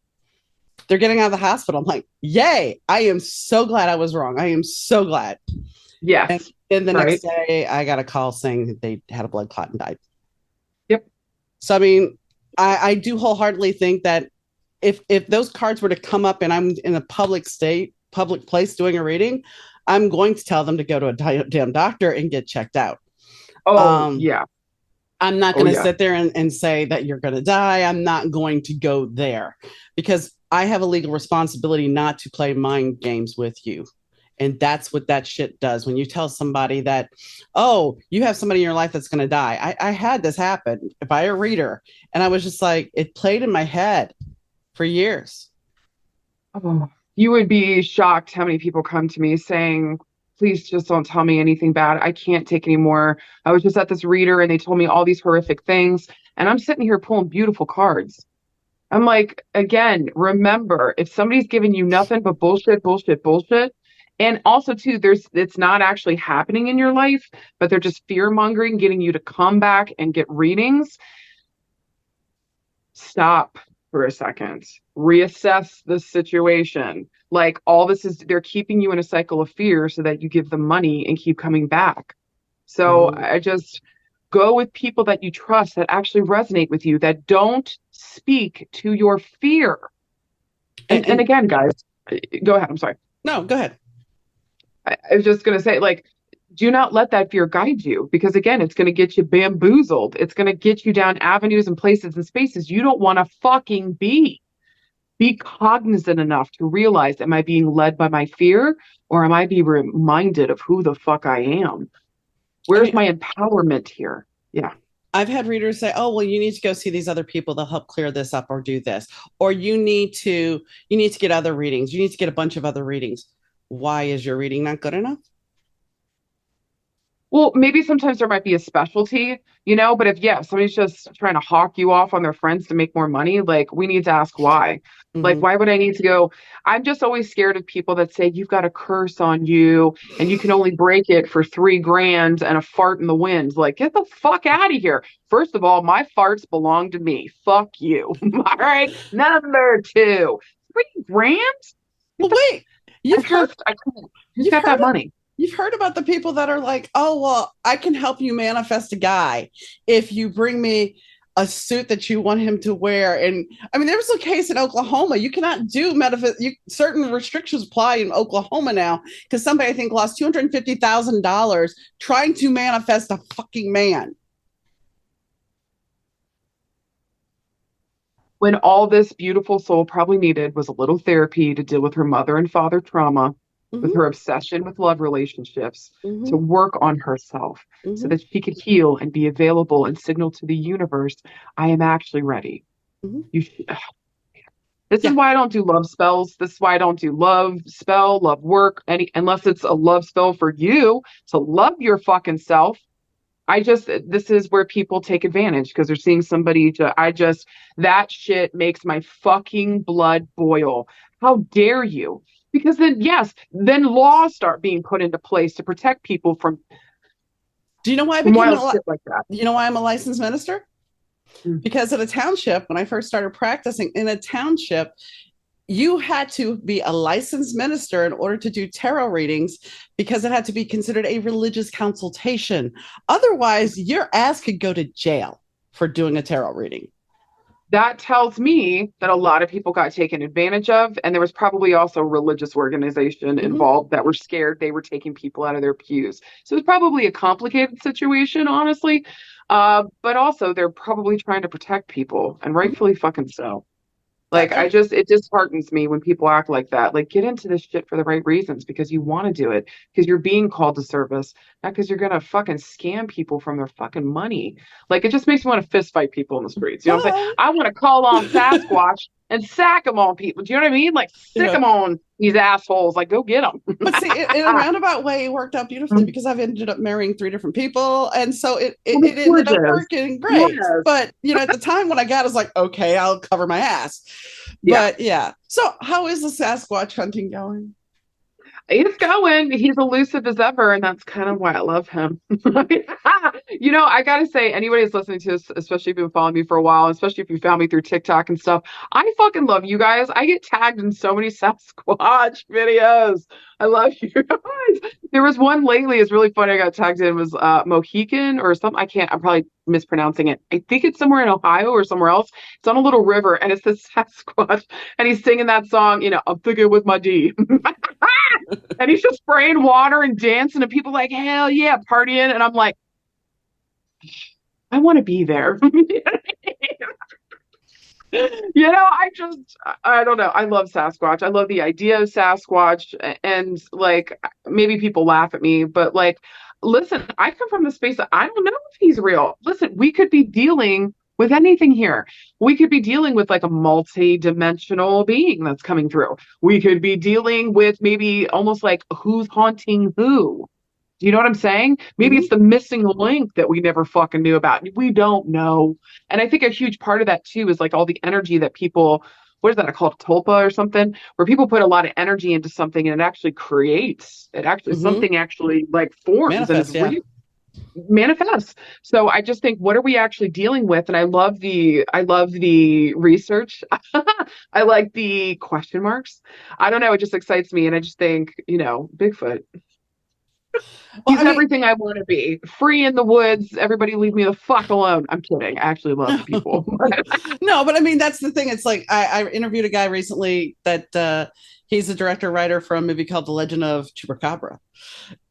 they're getting out of the hospital. I'm like, yay, I am so glad I was wrong. I am so glad. And Yes. then the Right. next day, I got a call saying that they had a blood clot and died. Yep. So, I mean, I do wholeheartedly think that if those cards were to come up and I'm in a public place doing a reading, I'm going to tell them to go to a damn doctor and get checked out. Oh, Um, yeah. I'm not Oh, going to yeah. sit there and say that you're going to die. I'm not going to go there because I have a legal responsibility not to play mind games with you. And that's what that shit does. When you tell somebody that, oh, you have somebody in your life that's going to die. I had this happen by a reader. And I was just like, it played in my head for years. Oh, you would be shocked how many people come to me saying, please just don't tell me anything bad. I can't take any more. I was just at this reader and they told me all these horrific things. And I'm sitting here pulling beautiful cards. I'm like, again, remember, if somebody's giving you nothing but bullshit, bullshit, bullshit, and also too, it's not actually happening in your life, but they're just fear mongering, getting you to come back and get readings. Stop for a second, reassess the situation. Like all this is, they're keeping you in a cycle of fear so that you give them money and keep coming back. So Mhm. I just go with people that you trust that actually resonate with you, that don't speak to your fear. And And again, guys, go ahead. I'm sorry. no, go ahead. I was just going to say, like, do not let that fear guide you because, again, it's going to get you bamboozled. It's going to get you down avenues and places and spaces you don't want to fucking be. Be cognizant enough to realize, am I being led by my fear or am I being reminded of who the fuck I am? I Where's mean, my empowerment here? Yeah. I've had readers say, "Oh, well, you need to go see these other people. They'll help clear this up or do this, or you need to get other readings. You need to get a bunch of other readings." Why is your reading not good enough? Well, maybe sometimes there might be a specialty, but if, yeah, somebody's just trying to hawk you off on their friends to make more money, like we need to ask why. Like, Mm-hmm. why would I need to go? I'm just always scared of people that say you've got a curse on you and you can only break it for 3 grand and a fart in the wind. Like, get the fuck out of here. First of all, my farts belong to me. Fuck you. All right. Number two, 3 grand? Get Well, the, wait, you've heard I couldn't. Who's you've got heard that money? You've heard about the people that are like, "Oh, well, I can help you manifest a guy if you bring me a suit that you want him to wear." And I mean, there was a case in Oklahoma. You cannot do certain restrictions apply in Oklahoma now because somebody I think lost $250,000 trying to manifest a fucking man. When all this beautiful soul probably needed was a little therapy to deal with her mother and father trauma, with Mm-hmm, her obsession with love relationships, to mm-hmm, work on herself so mm-hmm, that she could heal and be available and signal to the universe, I am actually ready. mm-hmm. You should, this is Yeah. why I don't do love spells. This is why I don't do love spell, love work, any unless it's a love spell for you to love your fucking self. This is where people take advantage because they're seeing somebody that shit makes my fucking blood boil. How dare you? Because then, yes, then laws start being put into place to protect people from, Do you know why I from became wild a shit like that. you know why I'm a licensed minister? Mm. Because at a township, when I first started practicing in a township, you had to be a licensed minister in order to do tarot readings because it had to be considered a religious consultation. Otherwise, your ass could go to jail for doing a tarot reading. That tells me that a lot of people got taken advantage of, and there was probably also a religious organization Mm-hmm, involved that were scared they were taking people out of their pews. So it's probably a complicated situation, honestly. But also they're probably trying to protect people, and mm-hmm. rightfully fucking so. Like, I, it disheartens me when people act like that. Like, get into this shit for the right reasons because you want to do it, because you're being called to service, not because you're gonna fucking scam people from their fucking money. Like, it just makes me want to fist fight people in the streets. You know what I'm saying? well, I want to call on Sasquatch and sack them on people. Do you know what I mean? Like, sick yeah. them on these assholes. Like, go get them. But see, in a roundabout way, it worked out beautifully because I've ended up marrying 3 different people, and so it it, Well, it it's ended up gorgeous. working great. Yes. But at the time when I got, it, I was like, okay, I'll cover my ass. Yeah. But yeah, so how is the Sasquatch hunting going? He's going. He's elusive as ever, and that's kind of why I love him. I gotta say, anybody that's listening to this, especially if you've been following me for a while, especially if you found me through TikTok and stuff, I fucking love you guys. I get tagged in so many Sasquatch videos. I love you guys. There was one lately, it's really funny. I got tagged in was Mohican or something. I'm probably mispronouncing it. I think it's somewhere in Ohio or somewhere else. It's on a little river, and it's this Sasquatch, and he's singing that song. I'm thinking with my D. And he's just spraying water and dancing, and people like, hell yeah, partying. And I'm like, I want to be there. I don't know. I love Sasquatch. I love the idea of Sasquatch. And like, maybe people laugh at me, but like, listen, I come from the space that I don't know if he's real. Listen, we could be dealing with anything here. We could be dealing with like a multi-dimensional being that's coming through. We could be dealing with maybe almost like who's haunting who. Do you know what I'm saying? Maybe Mm-hmm, it's the missing link that we never fucking knew about. We don't know. And I think a huge part of that too is like all the energy that people, what is that called, tulpa or something, where people put a lot of energy into something and it actually creates, mm-hmm. something actually like forms and is Manifest, yeah. real, manifests. So I just think, what are we actually dealing with? And I love the research. I like the question marks. I don't know. It just excites me. And I just think, Bigfoot. Well, He's I mean, everything I want to be. Free in the woods. Everybody leave me the fuck alone. I'm kidding. I actually love people. no, but I mean, that's the thing. It's like I interviewed a guy recently that he's a director writer for a movie called The Legend of Chupacabra.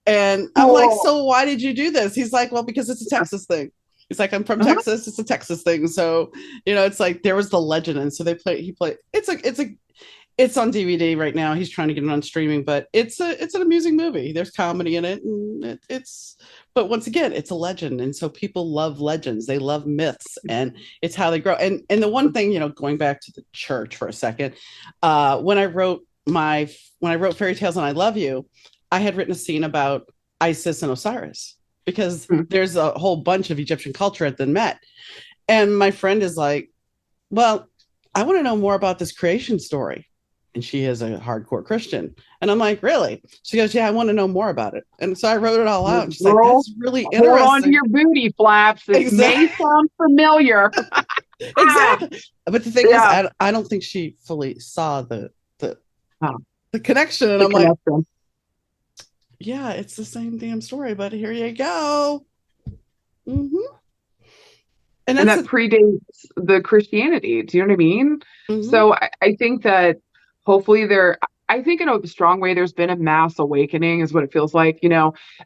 And I'm like, Cool. so why did you do this? He's like, well, because it's a Texas thing. He's like, I'm from Uh-huh. Texas. It's a Texas thing. So, it's like there was the legend. And so he played, it's a It's on DVD right now. He's trying to get it on streaming, but it's an amusing movie. There's comedy in it, and it's but once again, it's a legend, and so people love legends. They love myths, and it's how they grow. And the one thing, going back to the church for a second, when I wrote Fairy Tales and I Love You, I had written a scene about Isis and Osiris because Mhm. there's a whole bunch of Egyptian culture at the Met, and my friend is like, "Well, I want to know more about this creation story." And she is a hardcore Christian. And I'm like, really? She goes, yeah, I want to know more about it. And so I wrote it all out. And she's like, Girl, that's really hold on to interesting. your booty flaps. This may Exactly. sound familiar. Ah, Exactly. But the thing is, yeah. I don't think she fully saw the Oh, the connection. And the I'm like, connection. yeah, it's the same damn story, but here you go. Mm-hmm. And And that's that predates the Christianity. Do you know what I mean? mm-hmm. So I think that hopefully I think in a strong way, there's been a mass awakening, is what it feels like,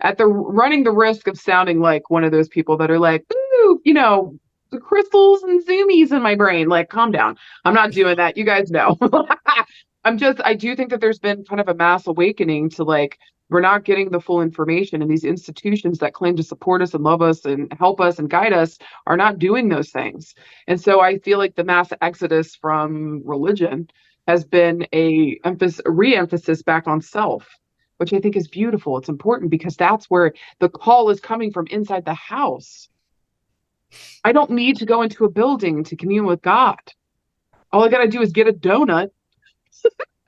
at the running the risk of sounding like one of those people that are like, ooh, the crystals and zoomies in my brain. Like, calm down. I'm not doing that. You guys know. I do think that there's been kind of a mass awakening to like, we're not getting the full information, and these institutions that claim to support us and love us and help us and guide us are not doing those things. And so I feel like the mass exodus from religion has been a re-emphasis back on self, which I think is beautiful. It's important because that's where the call is coming from, inside the house. I don't need to go into a building to commune with God. All I got to do is get a donut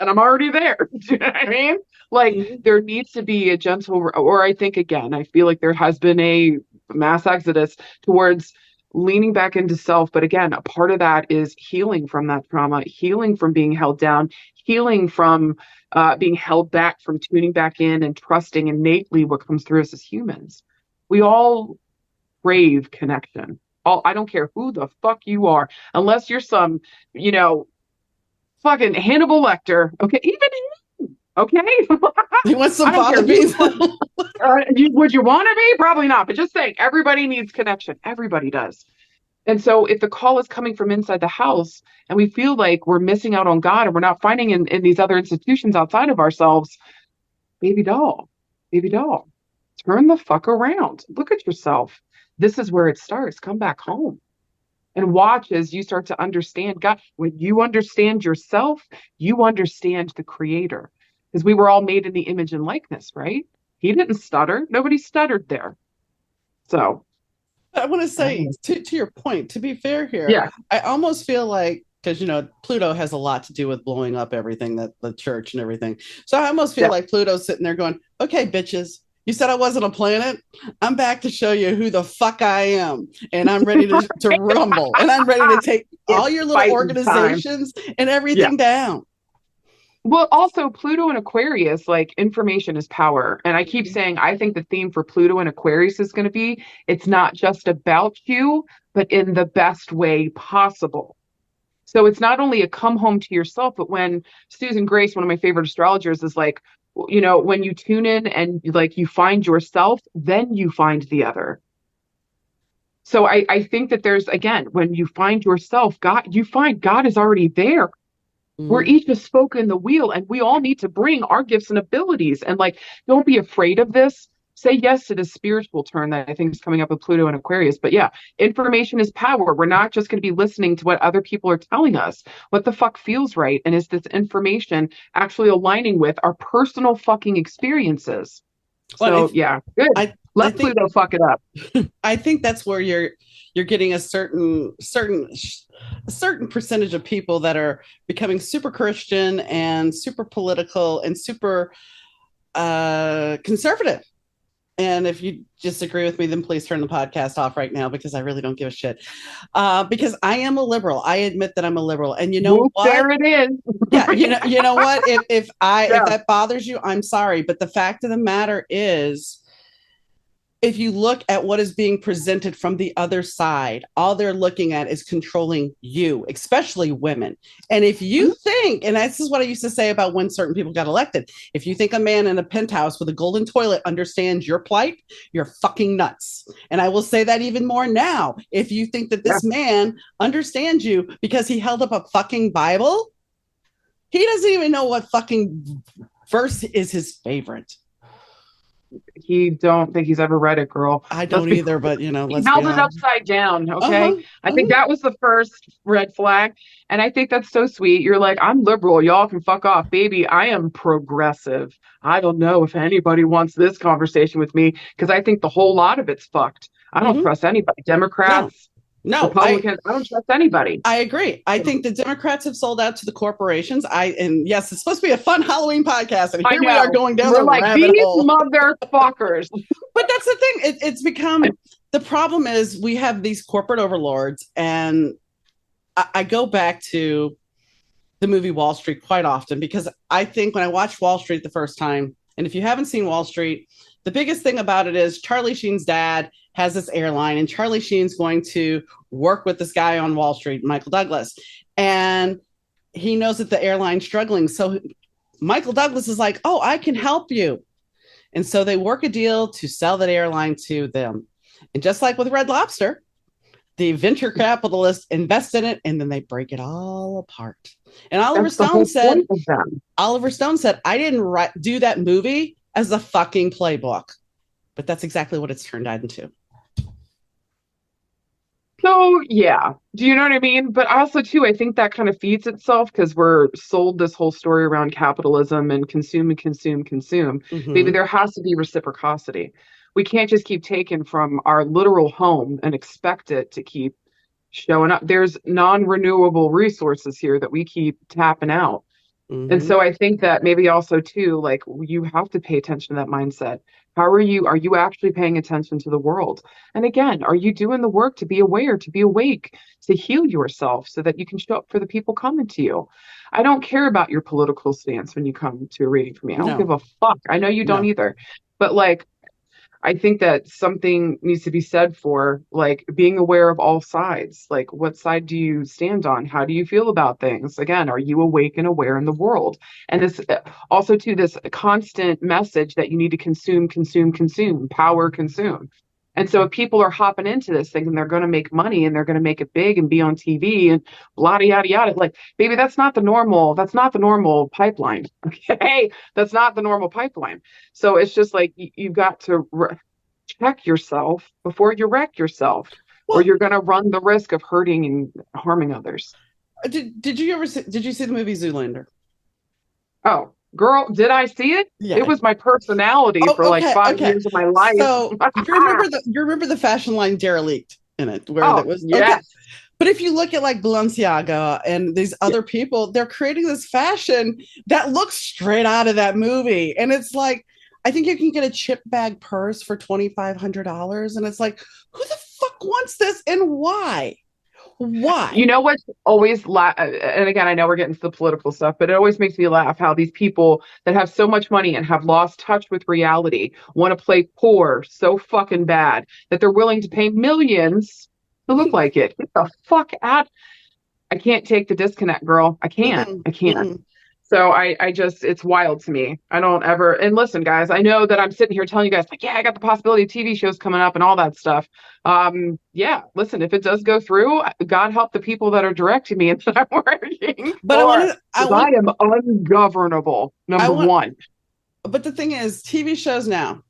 and I'm already there. Do you know what I mean? Like, Mm-hmm. there needs to be a gentle, or I think, again, I feel like there has been a mass exodus towards leaning back into self. But again, a part of that is healing from that trauma, healing from being held down, healing from being held back, from tuning back in and trusting innately what comes through us as humans. We all crave connection. I don't care who the fuck you are, unless you're some, you know, fucking Hannibal Lecter. Okay, even him. Okay, You want some I don't care fava who the beans? fuck. Would you want to be? Probably not. But just saying, everybody needs connection. Everybody does. And so, if the call is coming from inside the house, and we feel like we're missing out on God, and we're not finding in these other institutions outside of ourselves, baby doll, baby doll, turn the fuck around. Look at yourself. This is where it starts. Come back home and watch as you start to understand God. When you understand yourself, you understand the creator. Because we were all made in the image and likeness, right? He didn't stutter. Nobody stuttered there. So, I want to I say don't to your point, to be fair here, yeah, I almost feel like because Pluto has a lot to do with blowing up everything, that the church and everything. So I almost feel yeah. like Pluto's sitting there going, "Okay, bitches, you said I wasn't a planet. I'm back to show you who the fuck I am, and I'm ready to rumble, and I'm ready to take It's all your little fighting time. organizations and Yeah. everything down." Well, also Pluto and Aquarius, like, information is power. And I keep Mhm. saying, I think the theme for Pluto and Aquarius is going to be, it's not just about you, but in the best way possible. So it's not only a come home to yourself, but when Susan Grace, one of my favorite astrologers, is like, when you tune in and like you find yourself, then you find the other. So I think that there's, again, when you find yourself, you find God is already there. We're Mhm. each a spoke in the wheel, and we all need to bring our gifts and abilities. And like, don't be afraid of this. Say yes to the spiritual turn that I think is coming up with Pluto and Aquarius. But yeah, information is power. We're not just going to be listening to what other people are telling us. What the fuck feels right? And is this information actually aligning with our personal fucking experiences? Well, So yeah, good. I I Let think Pluto fuck it up. I think that's where you're getting a certain percentage of people that are becoming super Christian and super political and super conservative. And if you disagree with me, then please turn the podcast off right now because I really don't give a shit. Because I am a liberal. I admit that I'm a liberal. And you know Whoop, what? there it is. Yeah, you know what? If Yeah, that bothers you, I'm sorry. But the fact of the matter is, if you look at what is being presented from the other side, all they're looking at is controlling you, especially women. And if you think, and this is what I used to say about when certain people got elected, if you think a man in a penthouse with a golden toilet understands your plight, you're fucking nuts. And I will say that even more now. If you think that yeah. this man understands you because he held up a fucking Bible, He doesn't even know what fucking verse is his favorite. He don't think he's ever read it, girl. I Let's don't be either, but He let's be held it honest. upside down. Okay. Uh-huh. I think Uh-huh. that was the first red flag. And I think that's so sweet. You're like, I'm liberal. Y'all can fuck off, baby. I am progressive. I don't know if anybody wants this conversation with me because I think the whole lot of it's fucked. I don't Hmm. trust anybody. No, Democrats, no, Republicans, I don't trust anybody. I agree. I think the Democrats have sold out to the corporations. And yes, it's supposed to be a fun Halloween podcast, and I here we are know. going down We're the like, rabbit these hole. motherfuckers. But that's the thing. It's become the problem is we have these corporate overlords, and I go back to the movie Wall Street quite often because I think when I watched Wall Street the first time, and if you haven't seen Wall Street, the biggest thing about it is Charlie Sheen's dad has this airline, and Charlie Sheen's going to work with this guy on Wall Street, Michael Douglas, and he knows that the airline's struggling. So Michael Douglas is like, "Oh, I can help you." And so they work a deal to sell that airline to them. And just like with Red Lobster, the venture capitalists invest in it and then they break it all apart. And That's the whole point of them. Oliver Stone said, I didn't do that movie as a fucking playbook. But that's exactly what it's turned out into. So, yeah. Do you know what I mean? But also, too, I think that kind of feeds itself because we're sold this whole story around capitalism and consume and consume, consume. Maybe Mm-hmm. there has to be reciprocity. We can't just keep taking from our literal home and expect it to keep showing up. There's non-renewable resources here that we keep tapping out. And Mm-hmm. so I think that maybe also too, like you have to pay attention to that mindset. How are you actually paying attention to the world? And again, are you doing the work to be aware, to be awake, to heal yourself so that you can show up for the people coming to you? I don't care about your political stance when you come to a reading for me. I don't No, give a fuck. I know you don't no. either. But like I think that something needs to be said for like being aware of all sides. Like, what side do you stand on? How do you feel about things? Again, are you awake and aware in the world? And this also to this constant message that you need to consume, consume, consume, power, consume. And so if people are hopping into this thinking they're going to make money and they're going to make it big and be on TV and blah, yada, yada, like, baby, that's not the normal pipeline. Okay. That's not the normal pipeline. So it's just like you've got to check yourself before you wreck yourself, or Well, you're going to run the risk of hurting and harming others. did you ever did you see the movie Zoolander? Oh, girl, did I see it? It Yeah. was my personality Oh, for like okay, five okay. years of my life. So you remember the fashion line derelict in it, where that Oh, was okay. yes. But if you look at like Balenciaga and these Yeah. other people, they're creating this fashion that looks straight out of that movie. And it's like, I think you can get a chip bag purse for $2,500. And it's like, who the fuck wants this and why? You Why? know what's always and again, I know we're getting to the political stuff, but it always makes me laugh how these people that have so much money and have lost touch with reality want to play poor so fucking bad that they're willing to pay millions to look like it. Get the fuck out. I can't take the disconnect, girl. I can't. Mm-mm, I can't. mm-mm. So I just, it's wild to me. I don't ever, and listen, guys, I know that I'm sitting here telling you guys, like, yeah, I got the possibility of TV shows coming up and all that stuff. Yeah, listen, if it does go through, God help the people that are directing me and that I'm working But I for, want to, I because I want, am ungovernable, I number want, one. but the thing is, TV shows now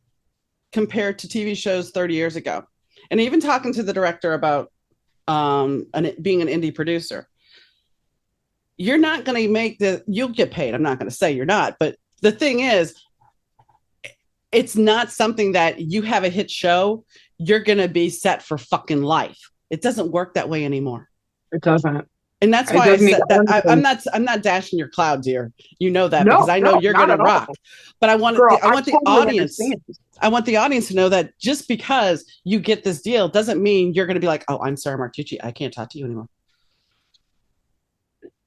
compared to TV shows 30 years ago, and even talking to the director about being an indie producer, you're not going to make you'll get paid. I'm not going to say you're not, but the thing is, it's not something that you have a hit show, you're going to be set for fucking life. It doesn't work that way anymore. It doesn't. And that's It why I doesn't said that even. I'm not dashing your cloud, dear. You know that because No, I know no, you're going not to at all. rock. But Girl, I I want the totally audience. understand. I want the audience to know that just because you get this deal doesn't mean you're going to be like, oh, I'm Sarah Martucci. I can't talk to you anymore.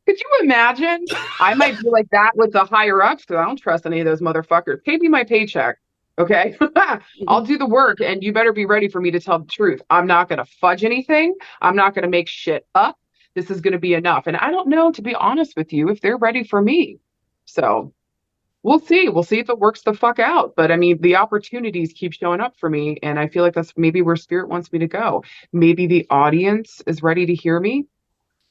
Could you imagine? I might be like that with the higher ups because I don't trust any of those motherfuckers. Pay me my paycheck. Okay. I'll Mm-hmm. do the work and you better be ready for me to tell the truth. I'm not going to fudge anything. I'm not going to make shit up. This is going to be enough. And I don't know, to be honest with you, if they're ready for me. So we'll see. We'll see if it works the fuck out. But I mean, the opportunities keep showing up for me. And I feel like that's maybe where spirit wants me to go. Maybe the audience is ready to hear me.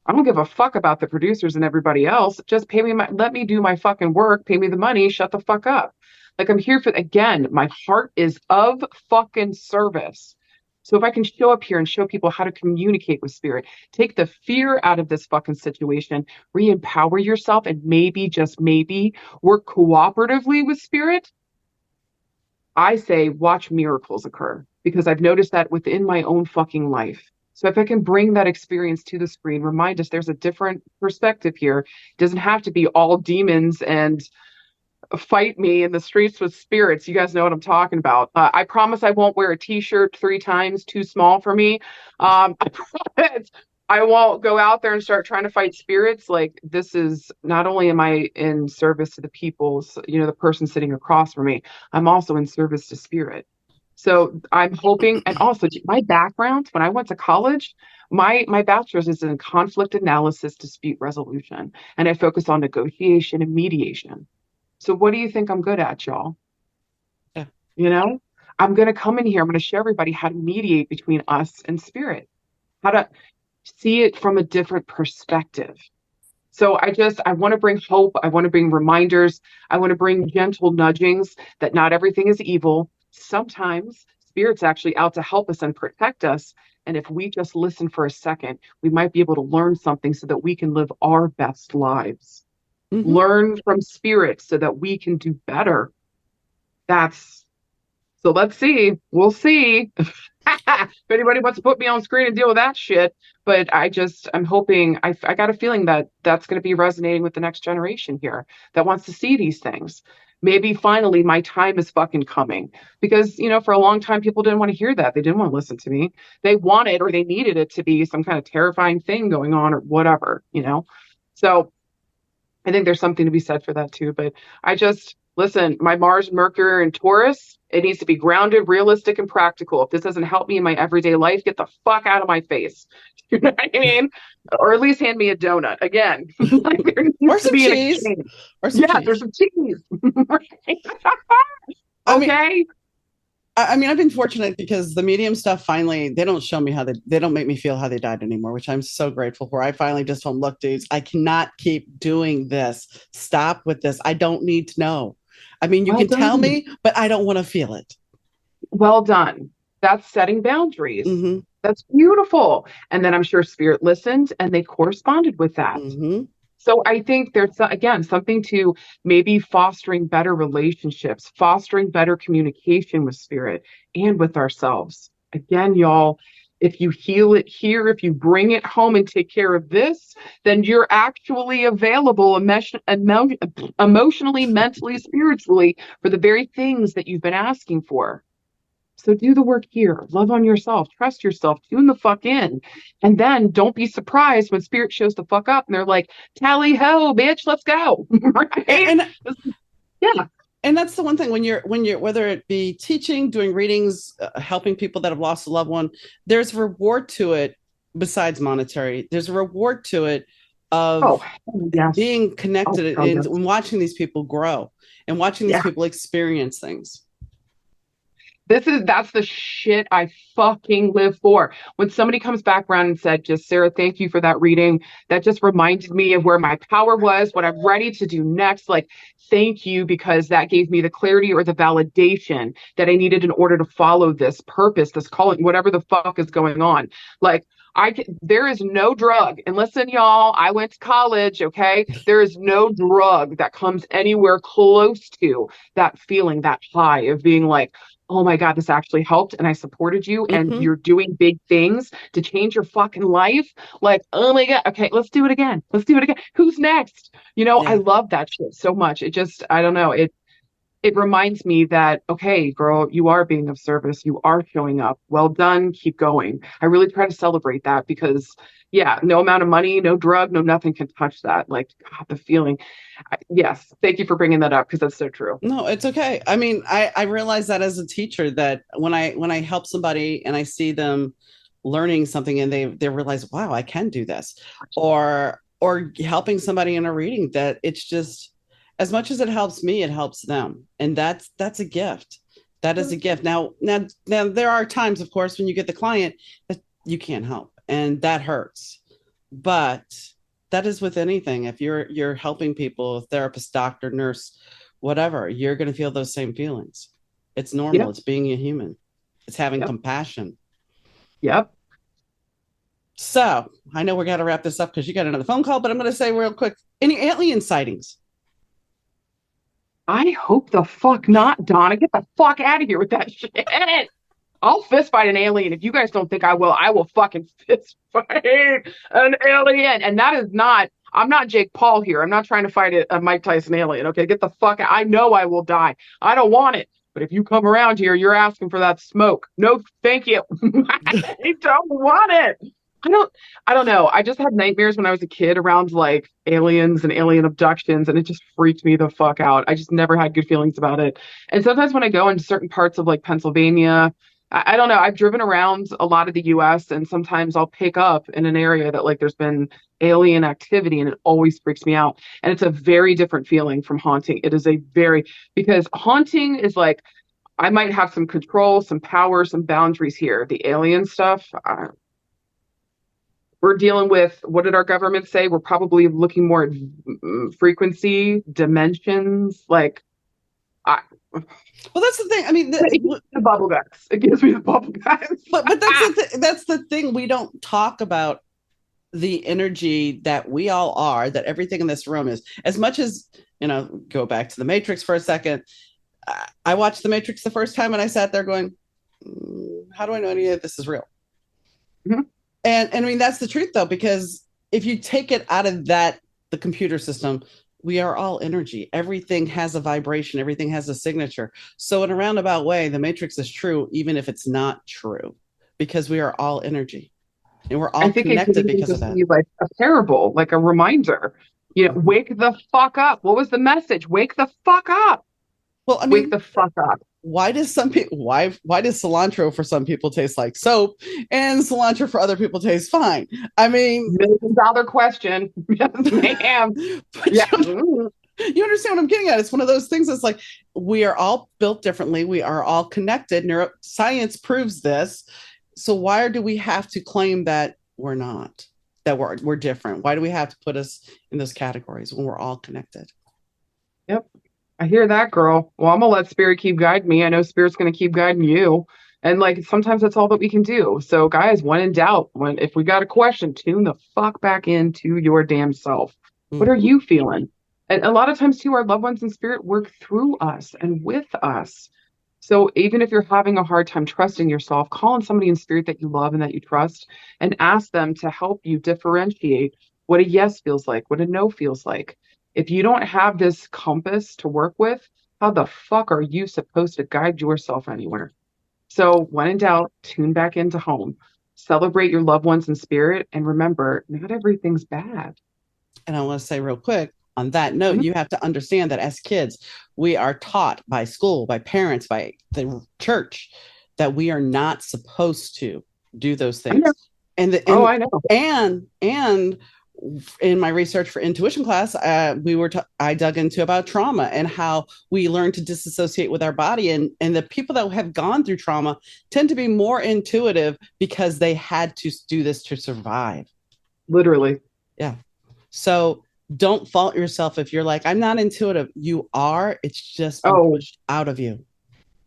I don't give a fuck about the producers and everybody else. Just let me do my fucking work, pay me the money, shut the fuck up. Like I'm here for, again, my heart is of fucking service. So if I can show up here and show people how to communicate with spirit, take the fear out of this fucking situation, re-empower yourself, and maybe, just maybe, work cooperatively with spirit, I say watch miracles occur because I've noticed that within my own fucking life. So if I can bring that experience to the screen, remind us there's a different perspective here. It doesn't have to be all demons and fight me in the streets with spirits. You guys know what I'm talking about. I promise I won't wear a t-shirt 3 times too small for me. I promise I won't go out there and start trying to fight spirits. Like this is not only am I in service to the people's, the person sitting across from me, I'm also in service to spirit. So I'm hoping, and also my background when I went to college, my bachelor's is in conflict analysis, dispute resolution, and I focus on negotiation and mediation. So what do you think I'm good at, y'all? Yeah. You know, I'm going to come in here. I'm going to show everybody how to mediate between us and spirit, how to see it from a different perspective. So I want to bring hope. I want to bring reminders. I want to bring gentle nudgings that not everything is evil. Sometimes spirit's actually out to help us and protect us. And if we just listen for a second, we might be able to learn something so that we can live our best lives. Mm-hmm. Learn from spirit so that we can do better. That's so let's see. We'll see. If anybody wants to put me on screen and deal with that shit. But I'm hoping, I got a feeling that that's going to be resonating with the next generation here that wants to see these things. Maybe finally my time is fucking coming because, for a long time, people didn't want to hear that. They didn't want to listen to me. They wanted or they needed it to be some kind of terrifying thing going on or whatever. So I think there's something to be said for that too. But listen, my Mars, Mercury, and Taurus, it needs to be grounded, realistic, and practical. If this doesn't help me in my everyday life, get the fuck out of my face. You know what I mean? Or at least hand me a donut. Again, like there Or needs to some be an cheese. exchange. Or some Yeah, cheese. there's some cheese. I mean, Okay. I've been fortunate because the medium stuff finally, they don't show me they don't make me feel how they died anymore, which I'm so grateful for. I finally just told them, look, dudes, I cannot keep doing this. Stop with this. I don't need to know. I mean, you Well can tell done. me, but I don't want to feel it. Well done. That's setting boundaries. Mm-hmm. That's beautiful. And then I'm sure spirit listened and they corresponded with that. Mm-hmm. So I think there's, again, something to maybe fostering better relationships, fostering better communication with spirit and with ourselves. Again, y'all, if you heal it here, if you bring it home and take care of this, then you're actually available emotionally, mentally, spiritually for the very things that you've been asking for. So do the work here. Love on yourself. Trust yourself. Tune the fuck in. And then don't be surprised when spirit shows the fuck up and they're like, tally ho, bitch, let's go. Right? And Yeah. and that's the one thing when you're whether it be teaching, doing readings, helping people that have lost a loved one, there's a reward to it besides monetary. There's a reward to it Oh, of yes. being connected Oh, and yes. watching these people grow and watching these Yeah. people experience things. That's the shit I fucking live for. When somebody comes back around and said, just Sarah, thank you for that reading. That just reminded me of where my power was, what I'm ready to do next. Like, thank you, because that gave me the clarity or the validation that I needed in order to follow this purpose, this calling, whatever the fuck is going on. Like, there is no drug. And listen, y'all, I went to college, okay? There is no drug that comes anywhere close to that feeling, that high of being like, oh my God, this actually helped and I supported you and Mm-hmm. you're doing big things to change your fucking life. Like, oh my God, okay, let's do it again. Let's do it again. Who's next? I Yeah. love that shit so much. I don't know. It reminds me that, okay, girl, you are being of service. You are showing up. Well done. Keep going. I really try to celebrate that because, yeah, no amount of money, no drug, no nothing can touch that. Like, God, the feeling. Yes. Thank you for bringing that up because that's so true. No, it's okay. I mean, I realize that as a teacher that when I help somebody and I see them learning something and they realize, wow, I can do this, or helping somebody in a reading, that it's just as much as it helps me, it helps them, and that's a gift. That is a gift. Now there are times, of course, when you get the client that you can't help, and that hurts. But that is with anything. If you're helping people, therapist, doctor, nurse, whatever, you're going to feel those same feelings. It's normal. Yep. It's being a human. It's having Yep. compassion. Yep. So I know we're going to wrap this up because you got another phone call, but I'm going to say real quick, any alien sightings? I hope the fuck not, Donna. Get the fuck out of here with that shit. I'll fist fight an alien. If you guys don't think I will fucking fist fight an alien. And that is not, I'm not Jake Paul here. I'm not trying to fight a Mike Tyson alien. Okay, get the fuck out. I know I will die. I don't want it. But if you come around here, you're asking for that smoke. No, thank you. I don't want it. I don't I don't know. I just had nightmares when I was a kid around like aliens and alien abductions, and it just freaked me the fuck out. I just never had good feelings about it. And sometimes when I go into certain parts of like Pennsylvania, I don't know. I've driven around a lot of the US, and sometimes I'll pick up in an area that like there's been alien activity, and it always freaks me out. And it's a very different feeling from haunting. It is a very, because haunting is like I might have some control, some power, some boundaries here. The alien stuff, we're dealing with, what did our government say? We're probably looking more at frequency, dimensions. Like, I, Well, that's the thing. I mean, it gives me the bubble guts. It gives me the bubble guts. but that's the thing. We don't talk about the energy that we all are, that everything in this room is. As much as, go back to the Matrix for a second. I watched the Matrix the first time and I sat there going, how do I know any of this is real? Mm-hmm. And I mean, that's the truth though, because if you take it out of that, the computer system, we are all energy. Everything has a vibration, everything has a signature. So, in a roundabout way, the Matrix is true, even if it's not true, because we are all energy and we're I all think it could connected even because of just that. be like a parable, like a reminder. Wake the fuck up. What was the message? Wake the fuck up. Well, I Wake mean, the fuck up. why does some people why does cilantro for some people taste like soap and cilantro for other people taste fine? I mean, $1 million question. Yes, ma'am. Yeah. but you understand what I'm getting at? It's one of those things that's like, we are all built differently. We are all connected. Neuroscience proves this. So why do we have to claim that we're not, that we're different? Why do we have to put us in those categories when we're all connected? Yep. I hear that, girl. Well, I'm gonna let spirit keep guiding me. I know spirit's gonna keep guiding you. And like sometimes that's all that we can do. So guys, when in doubt, when if we got a question, tune the fuck back into your damn self. What are Mm-hmm. you feeling? And a lot of times too, our loved ones in spirit work through us and with us. So even if you're having a hard time trusting yourself, call on somebody in spirit that you love and that you trust and ask them to help you differentiate what a yes feels like, what a no feels like. If you don't have this compass to work with, how the fuck are you supposed to guide yourself anywhere? So when in doubt, tune back into home. Celebrate your loved ones in spirit and remember, not everything's bad. And I want to say real quick on that note, Mhm. you have to understand that as kids, we are taught by school, by parents, by the church, that we are not supposed to do those I know. things. And the, Oh, I know. and in my research for intuition class, I dug into about trauma and how we learn to disassociate with our body, and the people that have gone through trauma tend to be more intuitive because they had to do this to survive. Literally. Yeah. So don't fault yourself if you're like, I'm not intuitive. You are. It's just been Oh, pushed out of you.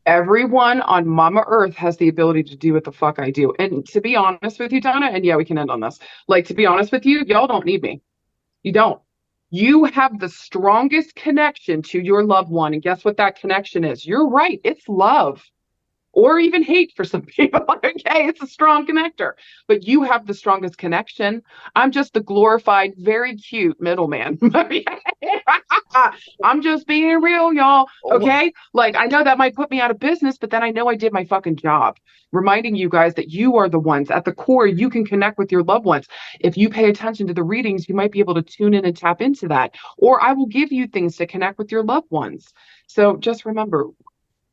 everyone on Mama Earth has the ability to do what the fuck I do. And to be honest with you, Donna, and yeah, we can end on this. Like, to be honest with you, y'all don't need me. You don't. You have the strongest connection to your loved one. And guess what that connection is? You're right. It's love or even hate for some people. Okay, it's a strong connector, but you have the strongest connection. I'm just the glorified, very cute middleman. I'm just being real, y'all. Well, Okay, like I know that might put me out of business, but then I know I did my fucking job. Reminding you guys that you are the ones at the core, you can connect with your loved ones. If you pay attention to the readings, you might be able to tune in and tap into that. Or I will give you things to connect with your loved ones. So just remember,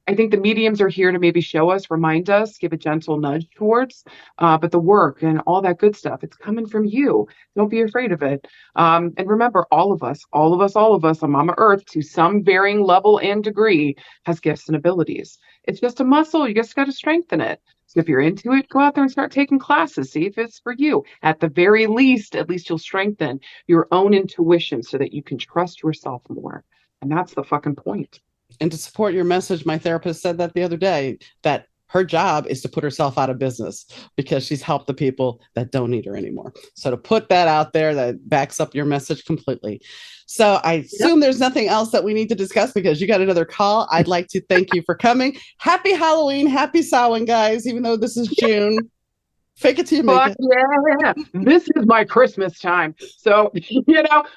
I think the mediums are here to maybe show us, remind us, give a gentle nudge towards, but the work and all that good stuff, it's coming from you. Don't be afraid of it. And remember, all of us on Mama Earth, to some varying level and degree, has gifts and abilities. It's just a muscle. You just got to strengthen it. So if you're into it, go out there and start taking classes. See if it's for you. At the very least, at least you'll strengthen your own intuition so that you can trust yourself more. And that's the fucking point. And to support your message, my therapist said that the other day, that her job is to put herself out of business because she's helped the people that don't need her anymore. So to put that out there, that backs up your message completely. So I assume there's nothing else that we need to discuss because you got another call. I'd like to thank you for coming. Happy Halloween, happy Samhain, guys, even though this is June. Fake it till you make Fuck it. yeah. This is my Christmas time. So,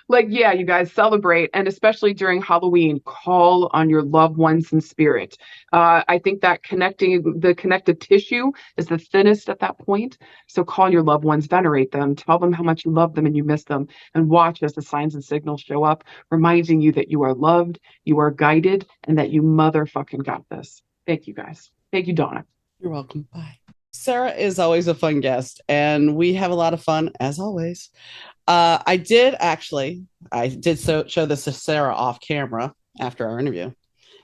like, yeah, you guys celebrate. And especially during Halloween, call on your loved ones in spirit. I think that the connective tissue is the thinnest at that point. So call your loved ones, venerate them, tell them how much you love them and you miss them, and watch as the signs and signals show up, reminding you that you are loved, you are guided, and that you motherfucking got this. Thank you guys. Thank you, Donna. You're welcome. Bye. Sarah is always a fun guest, and we have a lot of fun as always. I did show this to Sarah off camera after our interview.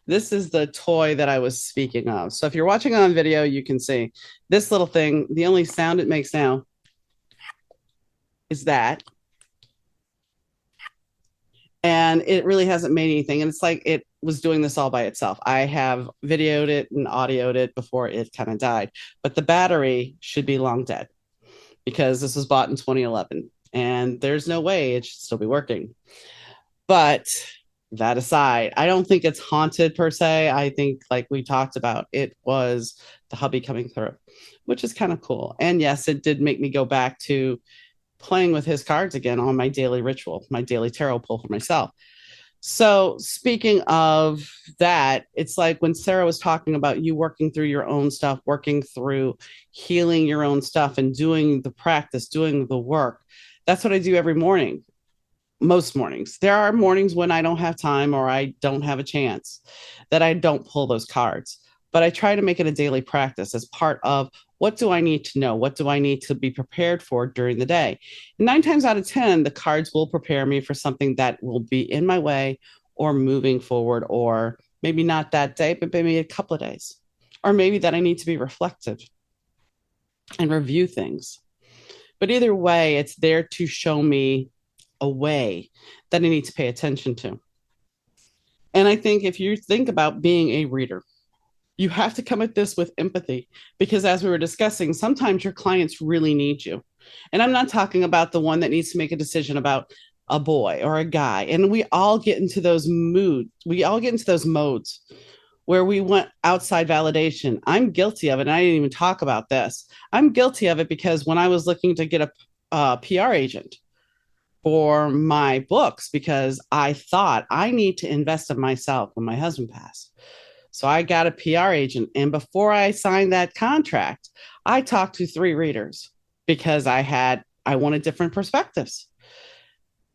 This is the toy that I was speaking of. So if you're watching on video, you can see this little thing. The only sound it makes now is that. And it really hasn't made anything. And it's like it was doing this all by itself. I have videoed it and audioed it before it kind of died. But the battery should be long dead because this was bought in 2011. And there's no way it should still be working. But that aside, I don't think it's haunted per se. I think, like we talked about, it was the hubby coming through, which is kind of cool. And yes, it did make me go back to playing with his cards again on my daily ritual, my daily tarot pull for myself. So, speaking of that, it's like when Sarah was talking about you working through your own stuff, working through healing your own stuff and doing the practice, doing the work. That's what I do every morning. Most mornings. There are mornings when I don't have time or I don't have a chance that I don't pull those cards. But I try to make it a daily practice as part of what do I need to know? What do I need to be prepared for during the day? And 9 times out of 10, the cards will prepare me for something that will be in my way or moving forward, or maybe not that day, but maybe a couple of days. Or maybe that I need to be reflective and review things. But either way, it's there to show me a way that I need to pay attention to. And I think if you think about being a reader, you have to come at this with empathy because, as we were discussing, sometimes your clients really need you. And I'm not talking about the one that needs to make a decision about a boy or a guy. And we all get into those moods. We all get into those modes where we want outside validation. I'm guilty of it. And I didn't even talk about this. I'm guilty of it because when I was looking to get a PR agent for my books, because I thought I need to invest in myself when my husband passed. So I got a PR agent. And before I signed that contract, I talked to 3 readers because I wanted different perspectives.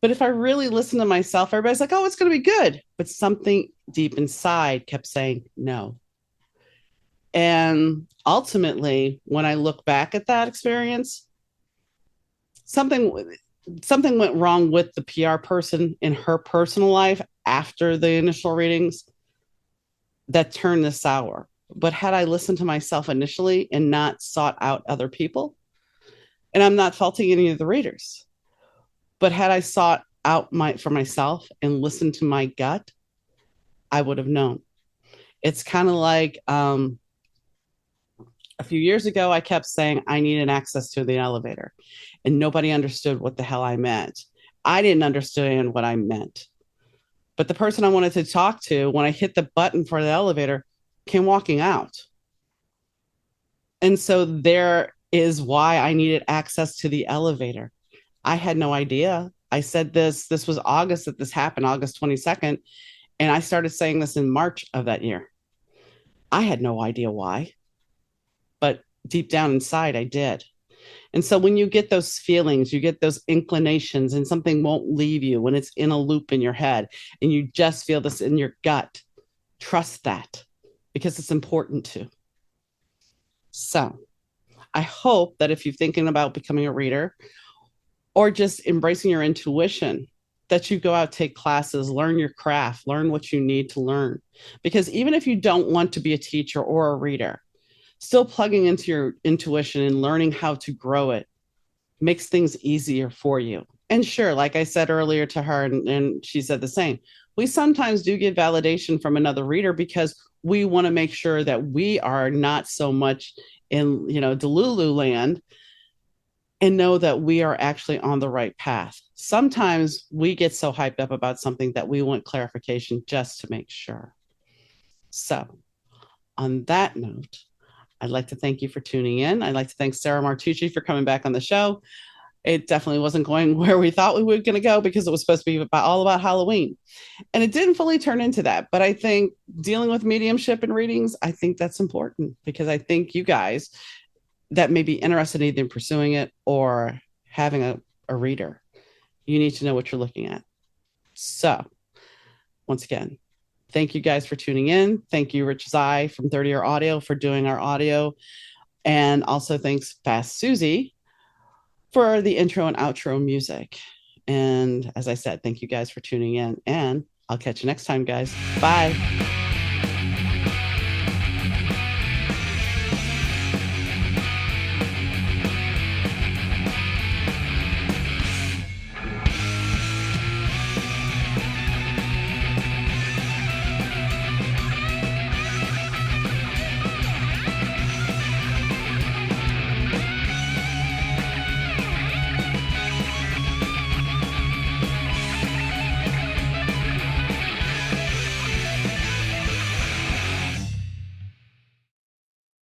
But if I really listen to myself, everybody's like, oh, it's going to be good. But something deep inside kept saying no. And ultimately, when I look back at that experience, something went wrong with the PR person in her personal life after the initial readings that turned this sour. But had I listened to myself initially and not sought out other people, and I'm not faulting any of the readers, but had I sought out for myself and listened to my gut, I would have known. It's kind of like a few years ago, I kept saying I needed access to the elevator, and nobody understood what the hell I meant. I didn't understand what I meant. But the person I wanted to talk to, when I hit the button for the elevator, came walking out. And so there is why I needed access to the elevator. I had no idea. I said this was August that this happened, August 22nd. And I started saying this in March of that year. I had no idea why. But deep down inside, I did. And so when you get those feelings, you get those inclinations, and something won't leave you when it's in a loop in your head, and you just feel this in your gut, trust that because it's important to. So I hope that if you're thinking about becoming a reader or just embracing your intuition, that you go out, take classes, learn your craft, learn what you need to learn. Because even if you don't want to be a teacher or a reader, still plugging into your intuition and learning how to grow it makes things easier for you. And sure, like I said earlier to her, and she said the same, we sometimes do get validation from another reader because we want to make sure that we are not so much in, Delulu land, and know that we are actually on the right path. Sometimes we get so hyped up about something that we want clarification just to make sure. So, on that note, I'd like to thank you for tuning in. I'd like to thank Sarah Martucci for coming back on the show. It definitely wasn't going where we thought we were going to go because it was supposed to be all about Halloween. And it didn't fully turn into that. But I think dealing with mediumship and readings, I think that's important because I think you guys that may be interested either in pursuing it or having a reader, you need to know what you're looking at. So, once again, thank you guys for tuning in. Thank you, Rich Zai from 30 Year Audio, for doing our audio. And also thanks, Fast Susie, for the intro and outro music. And as I said, thank you guys for tuning in. And I'll catch you next time, guys. Bye.